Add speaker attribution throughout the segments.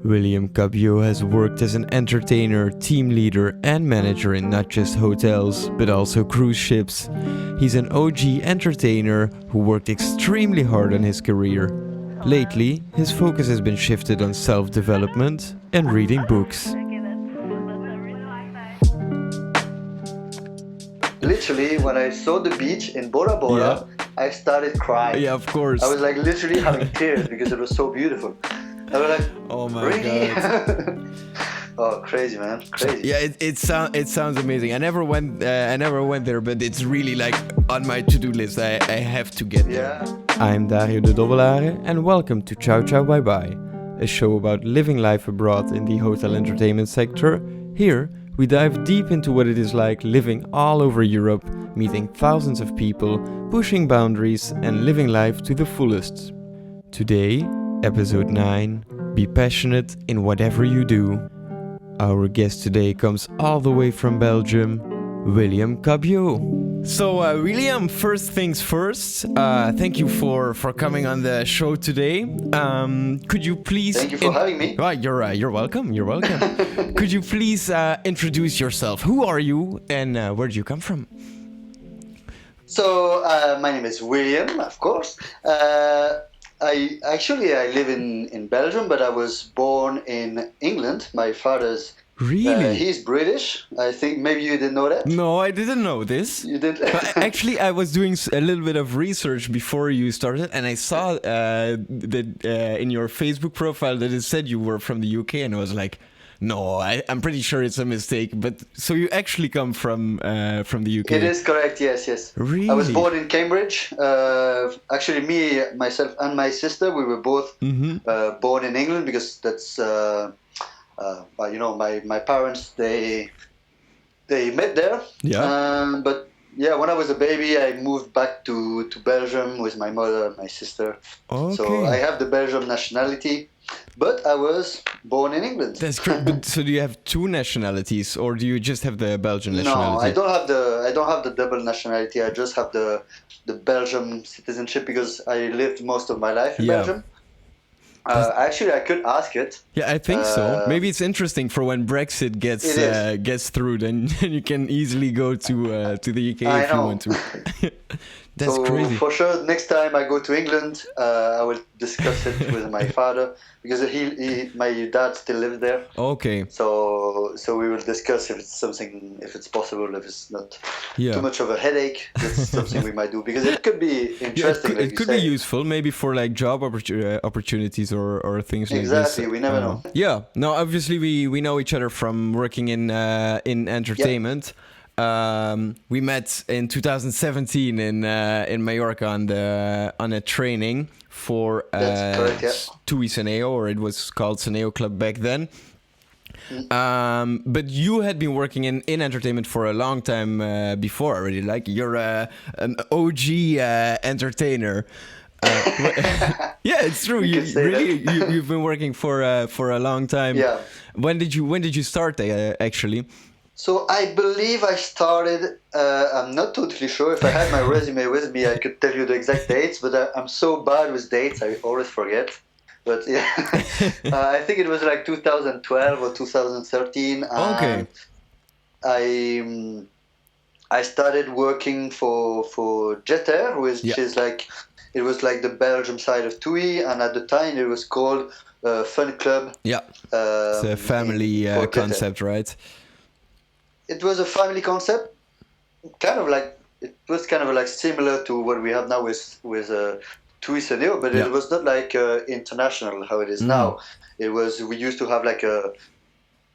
Speaker 1: William Cabiaux has worked as an entertainer, team leader, and manager in not just hotels, but also cruise ships. He's an OG entertainer who worked extremely hard on his career. Lately, his focus has been shifted on self-development and reading books.
Speaker 2: Literally, when I saw the beach in Bora Bora, I started crying.
Speaker 1: Yeah, of course.
Speaker 2: I was like literally having tears because it was so beautiful. I was like,
Speaker 1: oh my
Speaker 2: really?
Speaker 1: God.
Speaker 2: Oh, crazy, man, crazy.
Speaker 1: Yeah, it sounds amazing. I never went there, but it's really like on my to-do list. I have to get there. I'm Dario de Dobbelare, and welcome to Ciao, Ciao, Bye Bye, a show about living life abroad in the hotel entertainment sector. Here, we dive deep into what it is like living all over Europe, meeting thousands of people, pushing boundaries, and living life to the fullest. Today, episode 9, Be Passionate in Whatever You Do. Our guest today comes all the way from Belgium, William Cabiaux. So, William, first things first, thank you for coming on the show today. Could you please...
Speaker 2: Thank you for having me.
Speaker 1: Oh, you're welcome, you're welcome. Could you please introduce yourself? Who are you and where do you come from?
Speaker 2: So, my name is William, of course. I live in Belgium, but I was born in England. My father's...
Speaker 1: Really?
Speaker 2: He's British. I think maybe you didn't know that.
Speaker 1: No, I didn't know this.
Speaker 2: You didn't?
Speaker 1: Actually, I was doing a little bit of research before you started, and I saw that in your Facebook profile that it said you were from the UK, and I was like, no, I'm pretty sure it's a mistake. But so you actually come from the UK?
Speaker 2: It is correct. Yes.
Speaker 1: Really?
Speaker 2: I was born in Cambridge. Actually, me, myself, and my sister, we were both born in England because that's. My parents they met there.
Speaker 1: Yeah.
Speaker 2: But yeah, when I was a baby, I moved back to Belgium with my mother and my sister.
Speaker 1: Okay.
Speaker 2: So I have the Belgian nationality, but I was born in England.
Speaker 1: That's great. But so do you have two nationalities, or do you just have the Belgian nationality?
Speaker 2: No, I don't have the double nationality. I just have the Belgian citizenship because I lived most of my life in Belgium. Actually, I could ask it.
Speaker 1: Yeah, I think so. Maybe it's interesting for when Brexit gets through, then you can easily go to the UK if you want to. That's crazy.
Speaker 2: For sure, next time I go to England, I will discuss it with my father because my dad still lives there.
Speaker 1: Okay.
Speaker 2: So we will discuss if it's possible, if it's not too much of a headache. That's something we might do because it could be interesting.
Speaker 1: It could be useful, maybe for like job opportunities or things like this.
Speaker 2: Exactly, we never know.
Speaker 1: Yeah. No, obviously we know each other from working in entertainment.
Speaker 2: Yep.
Speaker 1: We met in 2017 in Mallorca on a training for TUI Suneo, or it was called Suneo Club back then. But you had been working in entertainment for a long time before already. Like you're an OG entertainer. Yeah, it's true. You've been working for a long time.
Speaker 2: Yeah.
Speaker 1: When did you start actually?
Speaker 2: So I believe I started, I'm not totally sure. If I had my resume with me, I could tell you the exact dates, but I'm so bad with dates, I always forget. But yeah, I think it was like 2012 or 2013.
Speaker 1: Okay.
Speaker 2: I started working for Jet Air, which is like, it was like the Belgium side of TUI, and at the time it was called Fun Club.
Speaker 1: Yeah, it's a family concept, right?
Speaker 2: It was a family concept, kind of like similar to what we have now with TUI Suneo, but it was not like international how it is now. We used to have like a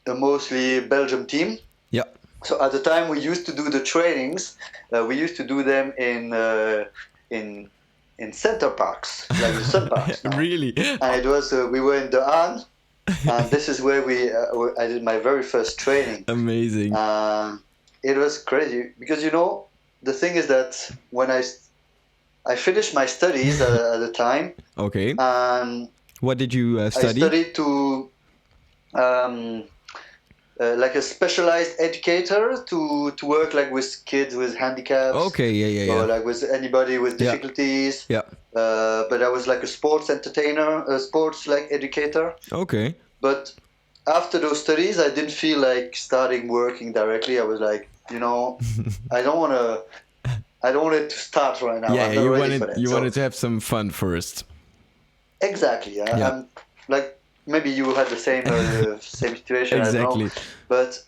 Speaker 2: mostly Belgium team. Yeah. So at the time we used to do the trainings. We used to do them in center parks, like the sun parks.
Speaker 1: Really?
Speaker 2: And it was we were in the Aan. And this is where I did my very first training.
Speaker 1: Amazing.
Speaker 2: It was crazy because the thing is that when I finished my studies at the time.
Speaker 1: Okay.
Speaker 2: What
Speaker 1: did you study?
Speaker 2: I studied to like a specialized educator to work like with kids with handicaps.
Speaker 1: Okay, yeah.
Speaker 2: Or like with anybody with difficulties.
Speaker 1: Yeah.
Speaker 2: But I was like a sports entertainer, a sports like educator.
Speaker 1: Okay.
Speaker 2: But after those studies, I didn't feel like starting working directly. I was like, I don't want to. I don't want it to start right now.
Speaker 1: Yeah,
Speaker 2: I'm not
Speaker 1: you
Speaker 2: ready for that.
Speaker 1: you wanted to have some fun first.
Speaker 2: Exactly.
Speaker 1: Yeah.
Speaker 2: I'm like, maybe you had the same same situation.
Speaker 1: Exactly.
Speaker 2: I don't know. But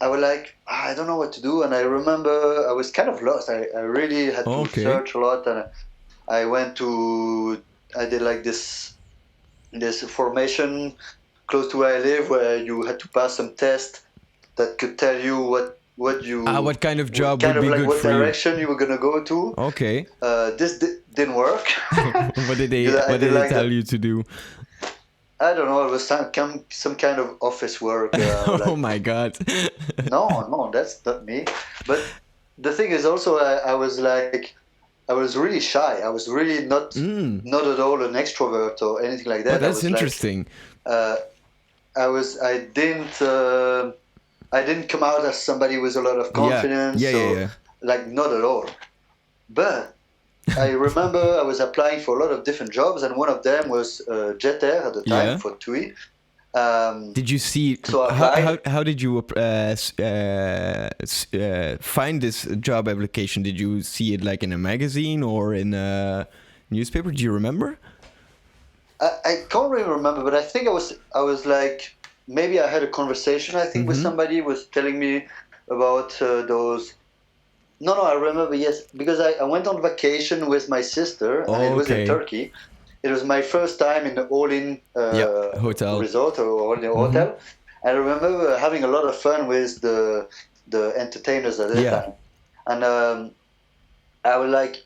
Speaker 2: I was like, I don't know what to do. And I remember I was kind of lost. I really had to search a lot. And I did like this formation close to where I live, where you had to pass some test that could tell you what
Speaker 1: kind of job would be good
Speaker 2: what
Speaker 1: for you.
Speaker 2: What direction you were gonna go to.
Speaker 1: Okay.
Speaker 2: This didn't work.
Speaker 1: What did they tell you to do?
Speaker 2: I don't know. It was some kind of office work.
Speaker 1: Oh my god.
Speaker 2: No, that's not me. But the thing is also, I was really shy. I was really not at all an extrovert or anything like that.
Speaker 1: Oh, that's interesting.
Speaker 2: I didn't come out as somebody with a lot of confidence.
Speaker 1: Yeah.
Speaker 2: Like, not at all. But I remember I was applying for a lot of different jobs, and one of them was Jet Air at the time for TUI.
Speaker 1: Did you see? So how did you find this job application? Did you see it like in a magazine or in a newspaper? Do you remember?
Speaker 2: I can't really remember, but I think I was like, maybe I had a conversation, I think, with somebody who was telling me about those. No, I remember, yes, because I went on vacation with my sister, and it was in Turkey. It was my first time in the all-in
Speaker 1: hotel
Speaker 2: resort or all-in hotel. I remember having a lot of fun with the entertainers at that time. And I was like,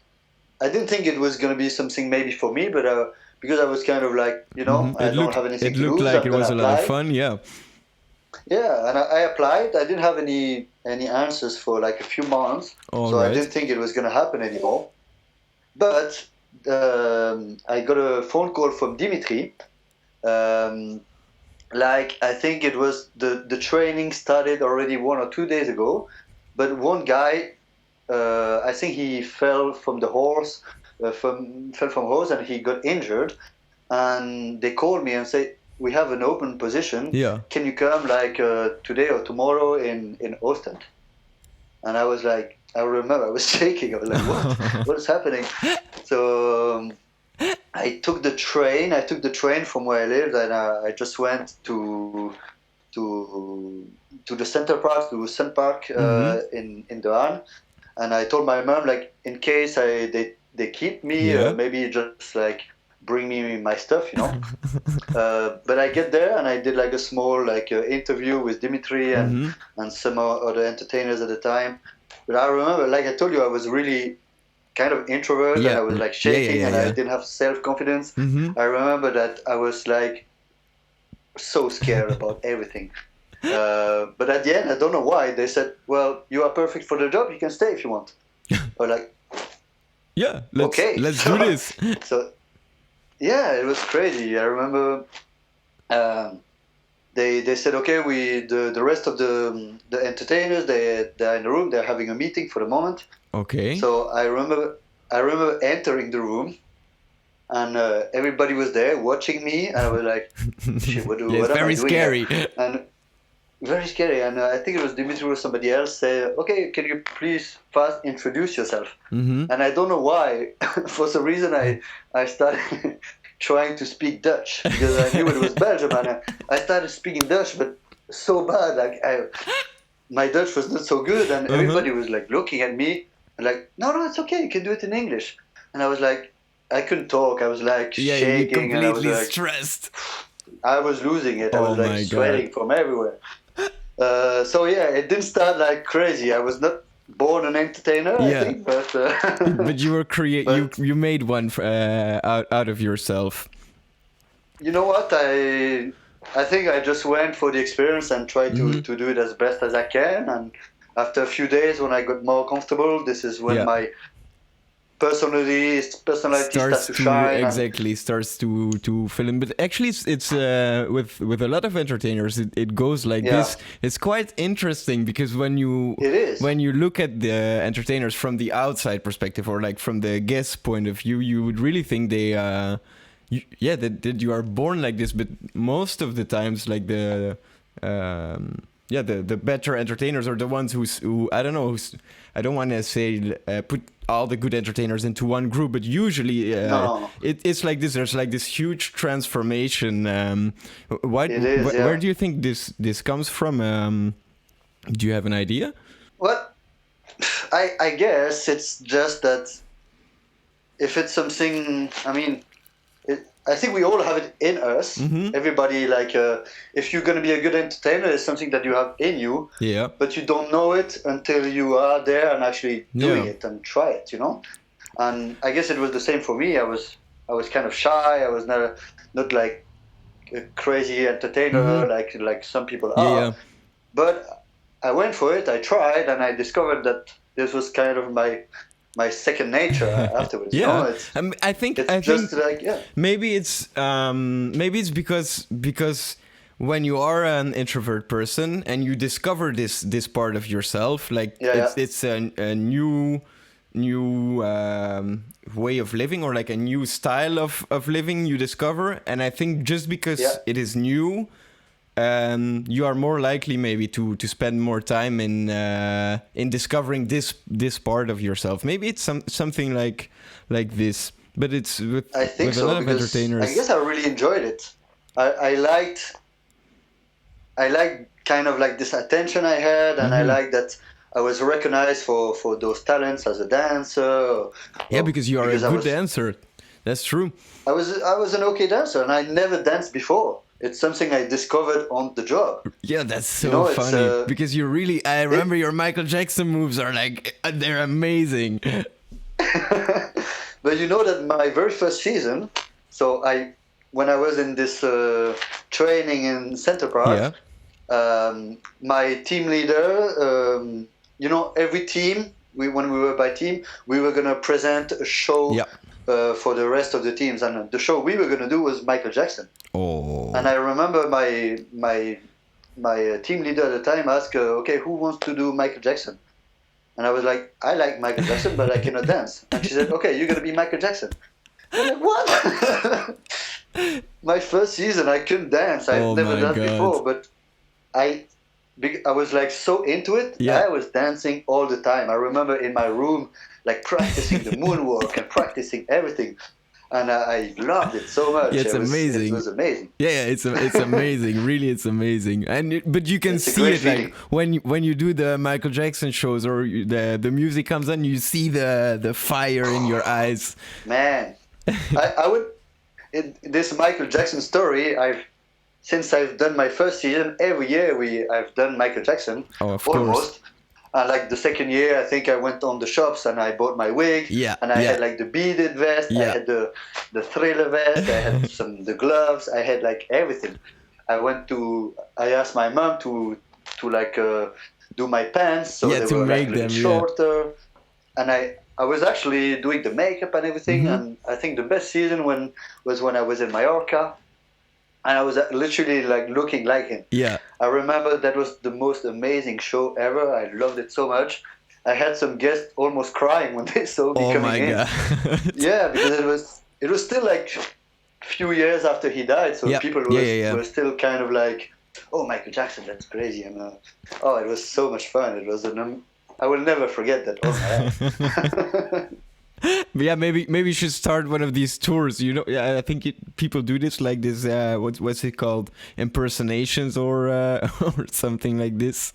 Speaker 2: I didn't think it was going to be something maybe for me, but because I was kind of like, I don't have anything to lose.
Speaker 1: It looked like it was a lot of fun, yeah.
Speaker 2: Yeah, and I applied. I didn't have any answers for like a few months, I didn't think it was going to happen anymore. But I got a phone call from Dimitri. I think it was the training started already 1 or 2 days ago, but one guy, I think he fell from the horse, and he got injured, and they called me and said, we have an open position.
Speaker 1: Yeah.
Speaker 2: Can you come today or tomorrow in Ostend? And I was like, I remember I was shaking. I was like, what is happening? So I took the train. From where I lived, and I just went to the center park, to Sun Park in The Hague. And I told my mom, like, in case they keep me, maybe just like bring me my stuff, But I get there and I did like a small interview with Dimitri and some other entertainers at the time. But I remember, like I told you, I was really kind of introvert and I was like shaking and I didn't have self-confidence. I remember that I was like so scared about everything. But at the end, I don't know why, they said, well, you are perfect for the job, you can stay if you want. Or like,
Speaker 1: let's do this.
Speaker 2: So yeah, it was crazy. I remember they said, okay, the rest of the entertainers, they're in the room, they're having a meeting for the moment.
Speaker 1: Okay.
Speaker 2: So I remember entering the room, and everybody was there watching me, and I was like, shit, what am I doing?
Speaker 1: Very scary.
Speaker 2: And very scary. And I think it was Dimitri or somebody else said, okay, can you please fast introduce yourself? And I don't know why, for some reason I started trying to speak Dutch, because I knew it was Belgium, and I started speaking Dutch, but so bad, like my Dutch was not so good, and everybody was like looking at me and like, no, it's okay, you can do it in English. And I was like, I couldn't talk, I was like shaking,
Speaker 1: completely
Speaker 2: and I was like
Speaker 1: stressed.
Speaker 2: I was losing it. I was like sweating from everywhere. So it didn't start like crazy. I was not born an entertainer, I think, but
Speaker 1: but you were you made one out of yourself.
Speaker 2: You know what? I think I just went for the experience and tried to do it as best as I can. And after a few days, when I got more comfortable, this is when my personality starts to shine.
Speaker 1: Exactly, starts to fill in. But actually, it's with a lot of entertainers, it goes like this. It's quite interesting because when you look at the entertainers from the outside perspective, or like from the guest point of view, you would really think that you are born like this, but most of the times, like the better entertainers are the ones who I don't know, I don't want to say put all the good entertainers into one group, but usually it's like this. There's like this huge transformation. Where do you think this comes from? Do you have an idea?
Speaker 2: Well, I guess it's just that if it's something, I mean, I think we all have it in us. Mm-hmm. Everybody, like, if you're going to be a good entertainer, it's something that you have in you. Yeah. But you don't know it until you are there and actually doing it and try it, you know? And I guess it was the same for me. I was kind of shy. I was not like a crazy entertainer like some people are. Yeah. But I went for it. I tried, and I discovered that this was kind of my second nature afterwards.
Speaker 1: Yeah, you know? I think maybe it's because when you are an introvert person and you discover this part of yourself, like it's a new way of living, or like a new style of living you discover. And I think just because it is new, you are more likely maybe to spend more time in discovering this part of yourself. Maybe it's something like this, but it's with a lot of entertainers.
Speaker 2: I guess I really enjoyed it. I liked kind of like this attention I had, and I liked that I was recognized for those talents as a dancer.
Speaker 1: Because you are a good dancer. That's true.
Speaker 2: I was an okay dancer, and I never danced before. It's something I discovered on the job.
Speaker 1: Yeah, that's so funny. Because you really... I remember your Michael Jackson moves are like... They're amazing.
Speaker 2: But you know that my very first season... So when I was in this training in Center Park, my team leader... every team, when we were by team, we were going to present a show... for the rest of the teams, and the show we were going to do was Michael Jackson. Oh. And I remember my team leader at the time asked, okay, who wants to do Michael Jackson? And I was like, I like Michael Jackson, but I cannot dance. And she said, okay, you're going to be Michael Jackson. I'm like, what? My first season, I couldn't dance. I've never done before, but I was like so into it. Yeah. I was dancing all the time. I remember in my room, like practicing the moonwalk and practicing everything, and I loved it so much.
Speaker 1: Yeah, it's amazing.
Speaker 2: It was amazing.
Speaker 1: Yeah, it's amazing. Really, it's amazing. But you can see it feeling. Like when you do the Michael Jackson shows, or the music comes on, you see the fire in your eyes.
Speaker 2: Man, I would. This Michael Jackson story, since I've done my first season, every year I've done Michael Jackson.
Speaker 1: Oh, of
Speaker 2: almost.
Speaker 1: Course.
Speaker 2: And like the second year, I think I went on the shops and I bought my wig. Yeah. And I had like the beaded vest. Yeah. I had the Thriller vest. I had the gloves. I had like everything. I asked my mom to like do my pants so they were like a little shorter. And I was actually doing the makeup and everything. Mm-hmm. And I think the best season was when I was in Mallorca. And I was literally like looking like him. Yeah. I remember that was the most amazing show ever. I loved it so much. I had some guests almost crying when they saw me coming in. Oh my God. Yeah, because it was still like a few years after he died, so people were still kind of like, oh, Michael Jackson, that's crazy. And it was so much fun. It was I will never forget that all my life.
Speaker 1: But yeah, maybe you should start one of these tours. You know, I think people do this, like this. What's it called? Impersonations or something like this.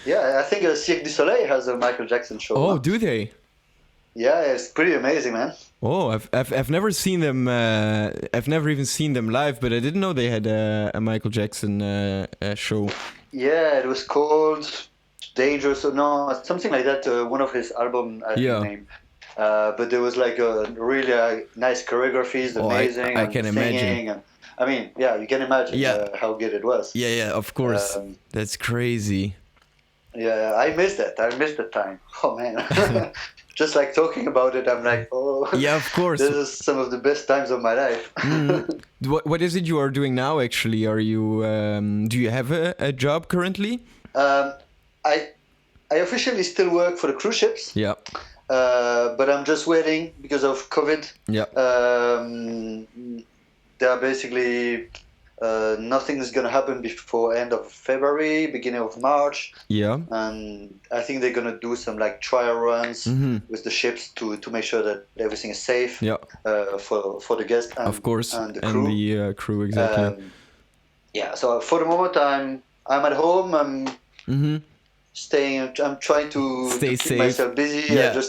Speaker 2: Yeah, I think Cirque du Soleil has a Michael Jackson show.
Speaker 1: Oh, do they?
Speaker 2: Yeah, it's pretty amazing, man.
Speaker 1: Oh, I've never seen them. I've never even seen them live, but I didn't know they had a Michael Jackson show.
Speaker 2: Yeah, it was called Dangerous or no, something like that. One of his album name. But there was like a really nice choreographies, amazing.
Speaker 1: I can imagine.
Speaker 2: And, I mean, you can imagine how good it was.
Speaker 1: Yeah, of course. That's crazy.
Speaker 2: Yeah, I missed that. I missed that time. Oh man. Just like talking about it, I'm like, oh. Yeah, of course. This is some of the best times of my life.
Speaker 1: What is it you are doing now? Actually, are you? Do you have a job currently?
Speaker 2: I officially still work for the cruise ships. Yeah. but I'm just waiting because of COVID.
Speaker 1: Yeah.
Speaker 2: They are basically nothing is gonna happen before end of February, beginning of March.
Speaker 1: Yeah.
Speaker 2: And I think they're gonna do some like trial runs with the ships to make sure that everything is safe.
Speaker 1: Yeah.
Speaker 2: For the guests and,
Speaker 1: of course,
Speaker 2: and the crew.
Speaker 1: And the crew, exactly.
Speaker 2: Yeah. So for the moment, I'm at home. I'm staying. I'm trying to
Speaker 1: Stay
Speaker 2: keep
Speaker 1: safe.
Speaker 2: myself busy.
Speaker 1: Yeah.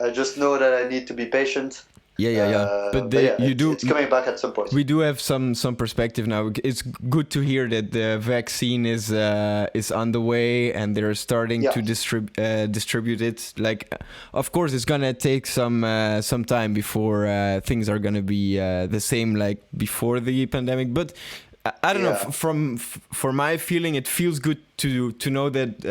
Speaker 2: I just know that I need to be patient.
Speaker 1: But
Speaker 2: it's coming back at some point.
Speaker 1: We do have some perspective now. It's good to hear that the vaccine is on the way and they're starting to distribute it. Like, of course, it's gonna take some time before things are gonna be the same like before the pandemic. But I don't know. For my feeling, it feels good to know that.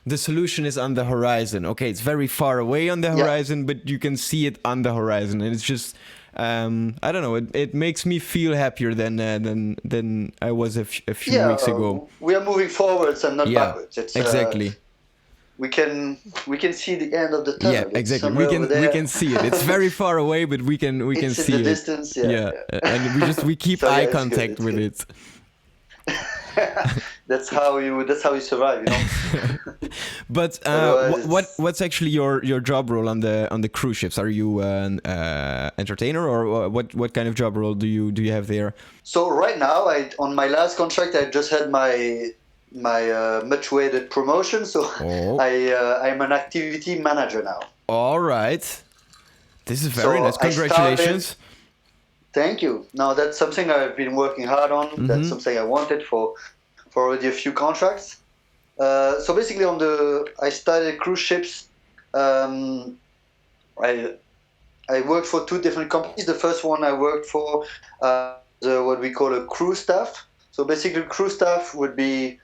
Speaker 1: The solution is on the horizon. Okay, it's very far away on the horizon, but you can see it on the horizon, and it's just I don't know. It makes me feel happier than I was a few weeks ago.
Speaker 2: We are moving forwards and not backwards. It's,
Speaker 1: exactly.
Speaker 2: We can see the end of the tunnel.
Speaker 1: Yeah, exactly. We can see it. It's very far away, but we can see it.
Speaker 2: In the distance.
Speaker 1: And we keep eye contact with it.
Speaker 2: That's how you survive, you know.
Speaker 1: But what's actually your job role on the cruise ships? Are you an entertainer, or what kind of job role do you have there?
Speaker 2: So right now, on my last contract, I just had my much awaited promotion. So I'm an activity manager now. All right,
Speaker 1: this is very nice. Congratulations.
Speaker 2: Thank you. Now that's something I've been working hard on. That's something I wanted for already a few contracts. So basically, I started cruise ships. I worked for two different companies. The first one I worked for what we call a crew staff. So basically, crew staff would be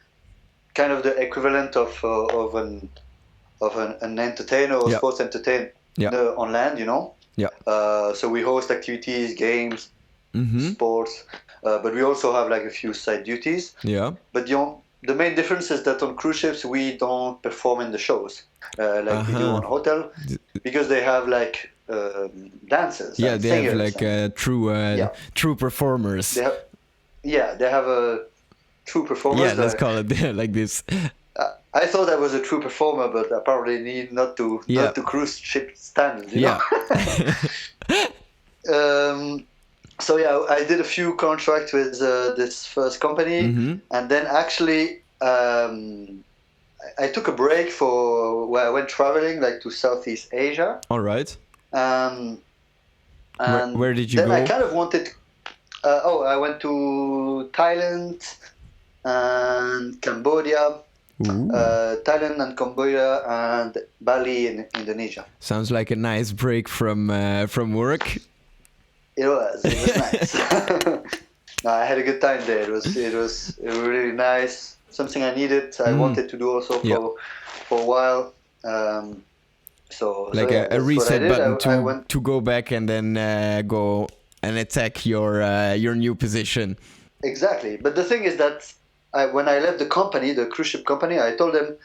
Speaker 2: kind of the equivalent of an entertainer or sports entertainer on land, you know. Yeah. So we host activities, games, sports, but we also have like a few side duties. Yeah. But the main difference is that on cruise ships we don't perform in the shows like we do on hotel, because they have like dancers.
Speaker 1: Yeah, they have like true performers.
Speaker 2: They have a true performers.
Speaker 1: Yeah, let's call it like this.
Speaker 2: I thought I was a true performer, but I probably need not to cruise ship standards. You know? So I did a few contracts with this first company, and then actually I took a break where I went traveling, like to Southeast Asia.
Speaker 1: All right.
Speaker 2: And
Speaker 1: where did you go?
Speaker 2: Then I kind of wanted. I went to Thailand and Cambodia. Thailand and Cambodia and Bali in Indonesia.
Speaker 1: Sounds like a nice break from work.
Speaker 2: It was nice. No, I had a good time there. It was really nice. Something I needed. I wanted to do also for a while.
Speaker 1: A reset button to go back and then go and attack your new position.
Speaker 2: Exactly. But the thing is that when I left the company, the cruise ship company, I told them,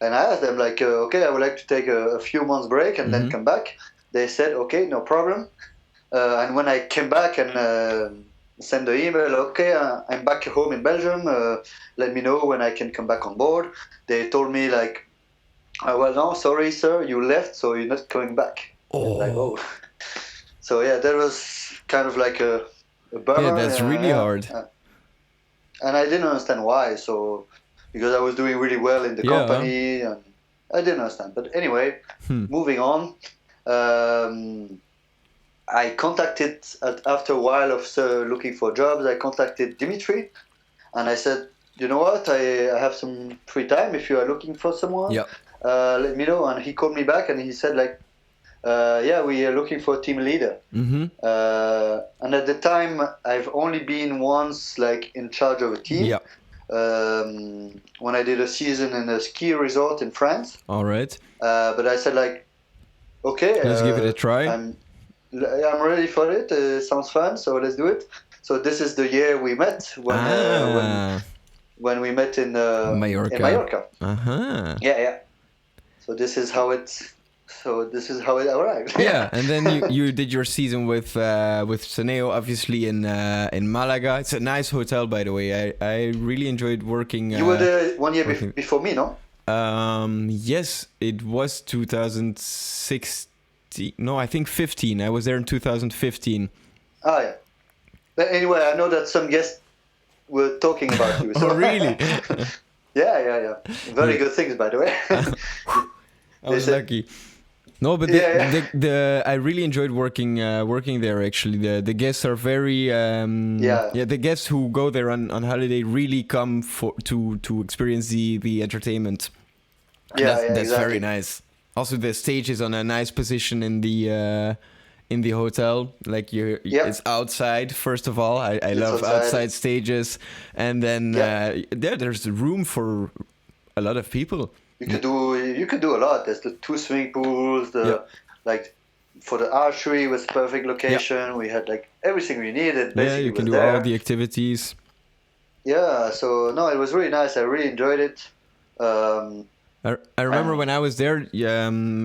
Speaker 2: and I asked them, like, okay, I would like to take a few months break and then come back. They said, okay, no problem. And when I came back and sent the email, okay, I'm back home in Belgium. Let me know when I can come back on board. They told me, like, well, no, sorry, sir, you left, so you're not coming back.
Speaker 1: Oh.
Speaker 2: Like, oh. So, yeah, that was kind of like a bummer.
Speaker 1: Yeah, that's really hard.
Speaker 2: And I didn't understand why. So, because I was doing really well in the company, and I didn't understand. But anyway, moving on. I contacted after a while of looking for jobs. I contacted Dimitri, and I said, you know what? I have some free time. If you are looking for someone, let me know. And he called me back, and he said, like, we are looking for a team leader. And at the time, I've only been once like in charge of a team. When I did a season in a ski resort in France.
Speaker 1: All right.
Speaker 2: But I said, like, okay,
Speaker 1: let's give it a try.
Speaker 2: I'm ready for it. Sounds fun, so let's do it. So this is the year we met when we met in Mallorca.
Speaker 1: Uh-huh.
Speaker 2: Yeah. So this is how it So this is how it arrived.
Speaker 1: Yeah, and then you did your season with Suneo, obviously in Malaga. It's a nice hotel, by the way. I really enjoyed working.
Speaker 2: You were there 1 year before me, no?
Speaker 1: Yes, it was 2016. No, I think 15. I was there in 2015.
Speaker 2: Ah, yeah. But anyway, I know that some guests were talking about you. So.
Speaker 1: Oh, really?
Speaker 2: Yeah. Very good things, by the way.
Speaker 1: I was lucky. No, but I really enjoyed working there. Actually, the guests are very the guests who go there on holiday really come to experience the entertainment. That's exactly. Very nice. Also, the stage is on a nice position in the hotel. Like it's outside. First of all, I love outside stages, and then there's room for a lot of people.
Speaker 2: You could do a lot. There's the 2 swimming pools. Like for the archery was perfect location. Yeah. We had like everything we needed. Basically,
Speaker 1: you can do all the activities.
Speaker 2: Yeah. So no, it was really nice. I really enjoyed it.
Speaker 1: I remember when I was there.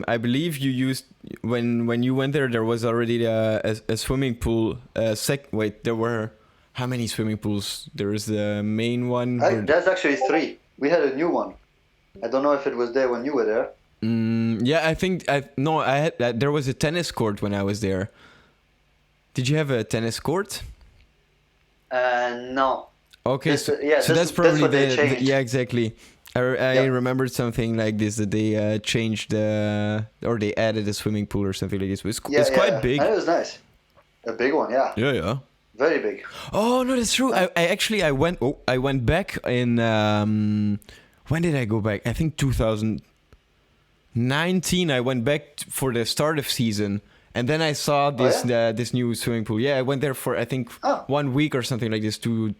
Speaker 1: I believe you used when you went there. There was already a swimming pool. There were how many swimming pools? There is the main one.
Speaker 2: There's actually 3. We had a new one. I don't know if it was there when you were there.
Speaker 1: Yeah, I think there was a tennis court when I was there. Did you have a tennis court?
Speaker 2: No.
Speaker 1: Okay, so that's probably exactly. I remembered something like this, that they changed or they added a swimming pool or something like this. It's quite big.
Speaker 2: And it was nice. A big one, yeah.
Speaker 1: Yeah.
Speaker 2: Very big.
Speaker 1: Oh no, that's true. I went back in. When did I go back? I think 2019. I went back for the start of season, and then I saw this this new swimming pool. Yeah, I went there for I think 1 week or something like this to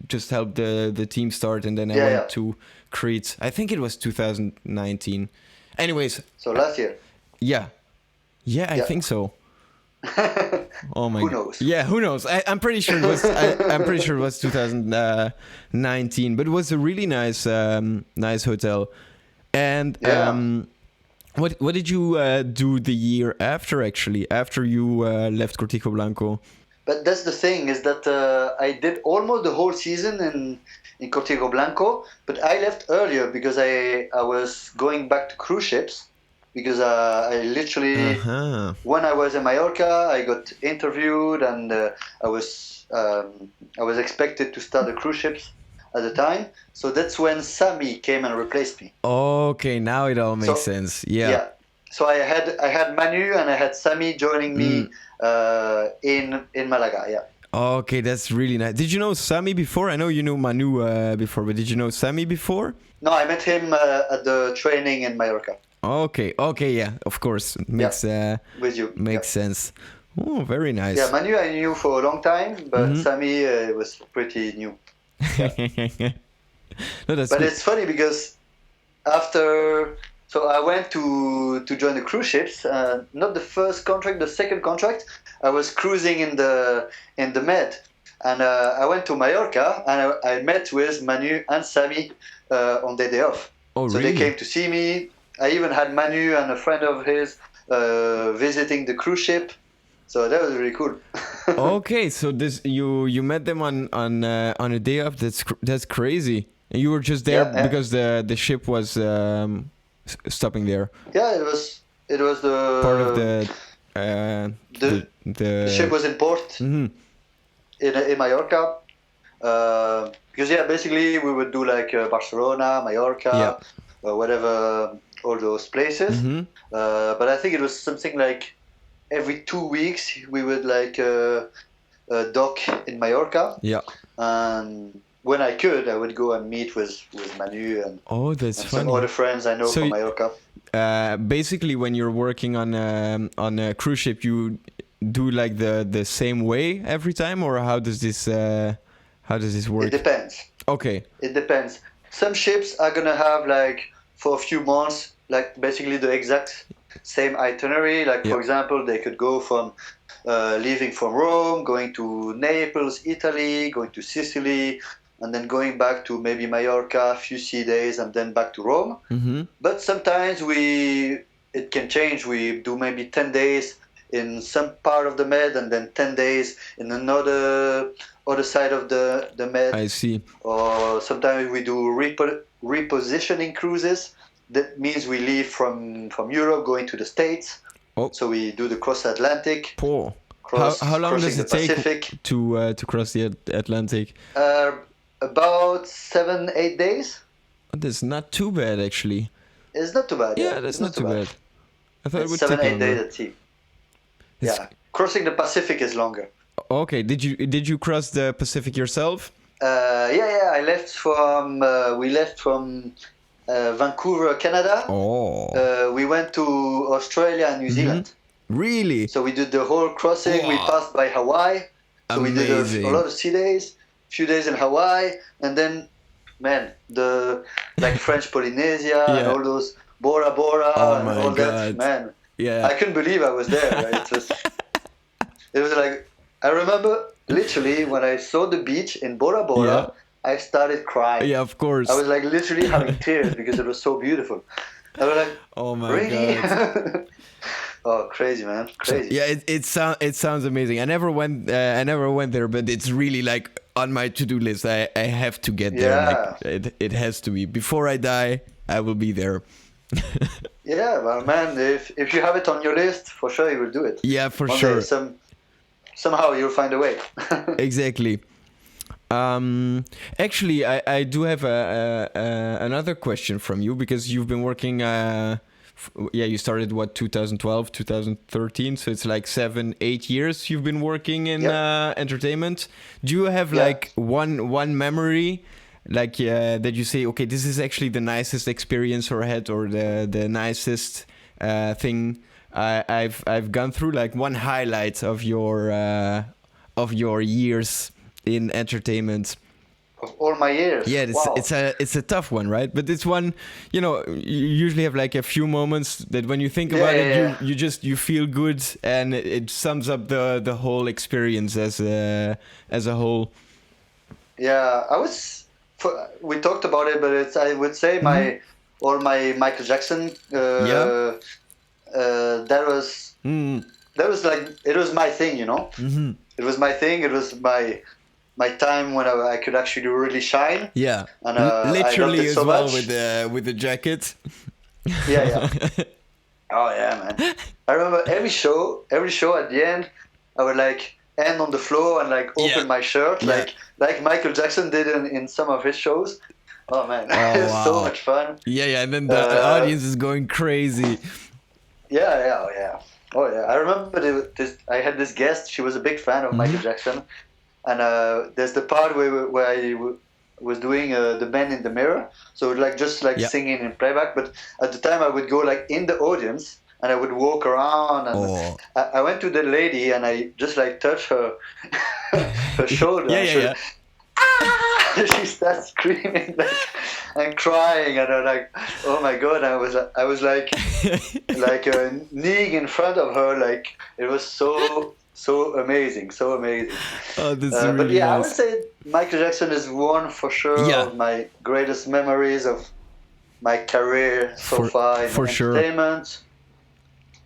Speaker 1: just help the team start, and then I went to Crete. I think it was 2019. Anyways.
Speaker 2: So last year.
Speaker 1: Yeah, I think so. Oh my!
Speaker 2: Who knows?
Speaker 1: Yeah, who knows? I'm pretty sure it was. I'm pretty sure it was 2019, but it was a really nice hotel. And what did you do the year after? Actually, after you left Cortijo Blanco.
Speaker 2: But that's the thing, is that I did almost the whole season in Cortijo Blanco, but I left earlier because I was going back to cruise ships. Because I literally, when I was in Mallorca, I got interviewed, and I was expected to start the cruise ships at the time. So that's when Sami came and replaced me.
Speaker 1: Okay, now it all makes sense. Yeah.
Speaker 2: So I had Manu and I had Sami joining me in Malaga. Yeah.
Speaker 1: Okay, that's really nice. Did you know Sami before? I know you knew Manu before, but did you know Sami before?
Speaker 2: No, I met him at the training in Mallorca.
Speaker 1: Okay, yeah, of course. Makes
Speaker 2: with you.
Speaker 1: Makes sense. Oh, very nice.
Speaker 2: Yeah, Manu I knew for a long time, but Sami was pretty new. Yeah.
Speaker 1: No, that's
Speaker 2: but
Speaker 1: good.
Speaker 2: It's funny because so I went to join the cruise ships. Not the first contract, the second contract. I was cruising in the Med, and I went to Mallorca, and I met with Manu and Sami on their day off.
Speaker 1: Oh,
Speaker 2: so
Speaker 1: really?
Speaker 2: They came to see me. I even had Manu and a friend of his visiting the cruise ship, so that was really cool.
Speaker 1: Okay, so you met them on a day off. That's crazy. And you were just there because the ship was stopping there.
Speaker 2: Yeah, it was the
Speaker 1: part of
Speaker 2: the ship was in port in Mallorca. Because basically we would do like Barcelona, Mallorca, whatever. All those places, but I think it was something like every 2 weeks we would like dock in Mallorca. Yeah. And when I could, I would go and meet with Manu and some other friends I know from Mallorca.
Speaker 1: Basically, when you're working on a cruise ship, you do like the same way every time, or how does this work?
Speaker 2: It depends.
Speaker 1: Okay.
Speaker 2: It depends. Some ships are gonna have like for a few months, like basically the exact same itinerary. Like for example, they could go from leaving from Rome, going to Naples, Italy, going to Sicily, and then going back to maybe Mallorca, a few sea days, and then back to Rome. But sometimes we it can change. We do maybe 10 days in some part of the Med, and then 10 days in another other side of the Med.
Speaker 1: I see.
Speaker 2: Or sometimes we do repositioning cruises. That means we leave from Europe going to the States.
Speaker 1: Oh.
Speaker 2: So we do the cross Atlantic.
Speaker 1: Poor. How long does it take to cross the Atlantic?
Speaker 2: About 7-8 days.
Speaker 1: That's not too bad, actually.
Speaker 2: It's not too bad.
Speaker 1: Yeah, that's not too bad. I thought it would
Speaker 2: 7-8
Speaker 1: take
Speaker 2: days at sea. Yeah, crossing the Pacific is longer.
Speaker 1: Okay, did you cross the Pacific yourself?
Speaker 2: Yeah. I left from we left from Vancouver, Canada.
Speaker 1: Oh.
Speaker 2: We went to Australia and New Zealand.
Speaker 1: Really?
Speaker 2: So we did the whole crossing.
Speaker 1: Wow.
Speaker 2: We passed by Hawaii. So
Speaker 1: Amazing.
Speaker 2: we did a lot of sea days, few days in Hawaii, and then, man, the French Polynesia and all those Bora Bora and all that, man.
Speaker 1: Yeah.
Speaker 2: I couldn't believe I was there. Right? It was like, I remember literally when I saw the beach in Bora Bora, I started crying.
Speaker 1: Yeah, of course.
Speaker 2: I was like literally having tears because it was so beautiful. I was like,
Speaker 1: oh my
Speaker 2: really?
Speaker 1: God.
Speaker 2: Oh, crazy, man, crazy.
Speaker 1: Yeah, it sounds amazing. I never went there, but it's really like on my to-do list. I have to get there. Like, it has to be. Before I die, I will be there.
Speaker 2: Yeah, well, man, if you have it on your list, for sure you will do it.
Speaker 1: Yeah, for
Speaker 2: One
Speaker 1: sure.
Speaker 2: day, somehow you'll find a way.
Speaker 1: Exactly. Actually, I do have another question from you, because you've been working. You started 2012, 2013, so it's like 7-8 years you've been working in entertainment. Do you have like one memory, like that you say, okay, this is actually the nicest experience I had, or the nicest thing I've gone through, like one highlight of your years in entertainment?
Speaker 2: Of all my years.
Speaker 1: Yeah, it's a tough one, right? But it's one, you usually have like a few moments that when you think about it, you feel good, and it sums up the whole experience as a whole.
Speaker 2: Yeah, we talked about it, but I would say my Michael Jackson. That was like, it was my thing,
Speaker 1: Mm-hmm.
Speaker 2: It was my thing. It was my time when I could actually really shine.
Speaker 1: Yeah,
Speaker 2: and
Speaker 1: literally
Speaker 2: so
Speaker 1: as well
Speaker 2: much.
Speaker 1: with the jacket.
Speaker 2: Yeah. Oh yeah, man. I remember every show at the end, I would like end on the floor and like open my shirt, like Michael Jackson did in some of his shows. Oh man, it was so much fun.
Speaker 1: Yeah, and then the audience is going crazy.
Speaker 2: Yeah. Oh yeah. I remember I had this guest. She was a big fan of Michael Jackson, and there's the part where I was doing the Man in the Mirror, so like just like singing in playback. But at the time, I would go like in the audience and I would walk around, and I went to the lady and I just like touched her her shoulder.
Speaker 1: Yeah.
Speaker 2: She starts screaming and crying, and I'm like, oh my god! I was like kneeling in front of her, like it was so amazing.
Speaker 1: Oh, that's really
Speaker 2: but yeah,
Speaker 1: nice.
Speaker 2: I would say Michael Jackson is one for sure of my greatest memories of my career so far in entertainment.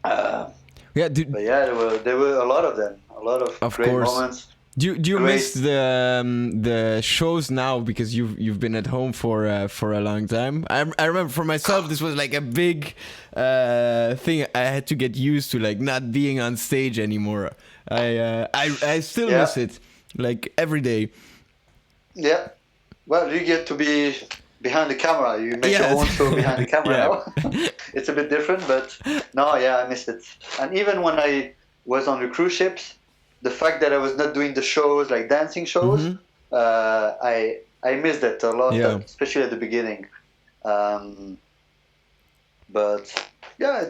Speaker 1: But
Speaker 2: yeah, there were a lot of them, a lot of great moments.
Speaker 1: Do you miss the shows now, because you've been at home for a long time? I remember for myself, this was like a big thing I had to get used to, like not being on stage anymore. I still miss it, like every day. Yeah.
Speaker 2: Well, you get to be behind the camera. You make your own show behind the camera now. It's a bit different, but no, I missed it. And even when I was on the cruise ships, the fact that I was not doing the shows, like dancing shows, I missed that a lot, especially at the beginning. But yeah,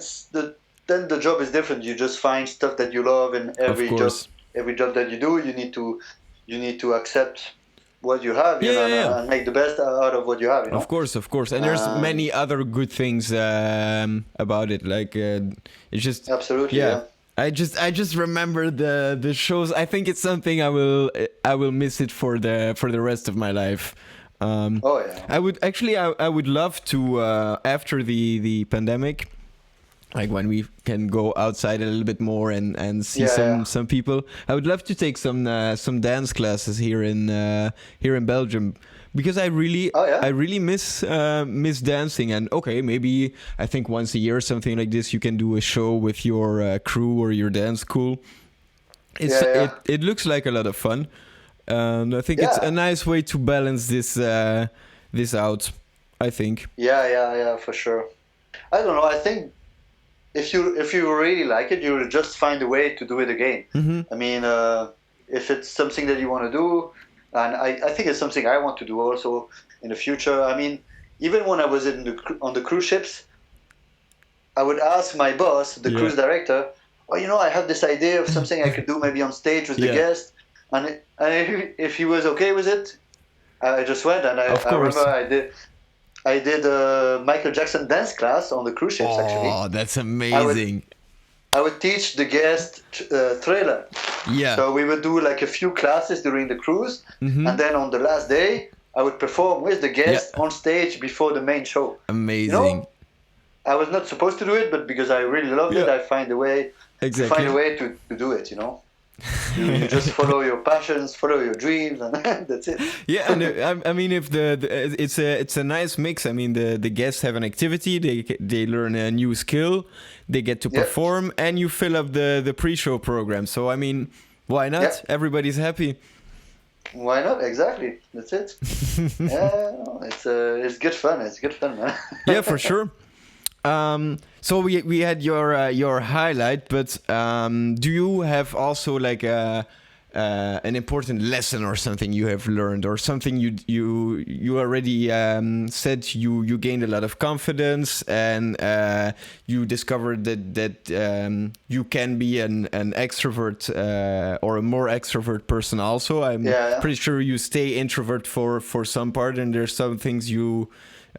Speaker 2: then the job is different. You just find stuff that you love in every job that you do. You need to accept what you have, and make the best out of what you have.
Speaker 1: Of course, and there's many other good things about it. Like it's just
Speaker 2: absolutely. Yeah.
Speaker 1: I just remember the shows. I think it's something I will miss it for the rest of my life. I would love to after the pandemic, like when we can go outside a little bit more and see
Speaker 2: Yeah,
Speaker 1: some people. I would love to take some dance classes here in Belgium, because
Speaker 2: Oh yeah.
Speaker 1: I really miss dancing. And okay, maybe I think once a year or something like this, you can do a show with your crew or your dance school.
Speaker 2: Yeah, yeah.
Speaker 1: It looks like a lot of fun, and I think it's a
Speaker 2: Yeah.
Speaker 1: nice way to balance this out, I think.
Speaker 2: Yeah, for sure. I don't know. I think if you really like it, you'll just find a way to do it again.
Speaker 1: Hmm.
Speaker 2: I mean, if it's something that you want to do, and I think it's something I want to do also in the future. I mean, even when I was on the cruise ships, I would ask my boss, the
Speaker 1: Yeah.
Speaker 2: cruise director, well, you know, I have this idea of something I could do maybe on stage with the
Speaker 1: Yeah.
Speaker 2: guest, and if he was okay with it, I just went, and
Speaker 1: Of
Speaker 2: I
Speaker 1: course.
Speaker 2: remember I did a Michael Jackson dance class on the cruise ships. Actually,
Speaker 1: Oh, that's amazing.
Speaker 2: I would teach the guest Thriller.
Speaker 1: Yeah.
Speaker 2: So we would do like a few classes during the cruise,
Speaker 1: Mhm.
Speaker 2: and then on the last day, I would perform with the guest
Speaker 1: Yeah.
Speaker 2: on stage before the main show.
Speaker 1: Amazing.
Speaker 2: You know, I was not supposed to do it, but because I really loved it,
Speaker 1: Yeah.
Speaker 2: I find a way
Speaker 1: Exactly.
Speaker 2: to do it. You know, you just follow your passions, follow your dreams, and that's it.
Speaker 1: Yeah, and I mean, if it's a nice mix. I mean, the guests have an activity, they learn a new skill, they get to
Speaker 2: Yeah.
Speaker 1: perform, and you fill up the pre-show program. So I mean, why not?
Speaker 2: Yeah.
Speaker 1: Everybody's happy.
Speaker 2: Why not? Exactly. That's it. Yeah, no, it's good fun. It's good fun, man.
Speaker 1: Yeah, for sure. So we had your highlight, but do you have also like an important lesson or something you have learned, or something you already said you gained a lot of confidence, and you discovered that you can be an extrovert or a more extrovert person also. I'm
Speaker 2: Yeah.
Speaker 1: pretty sure you stay introvert for some part, and there's some things you.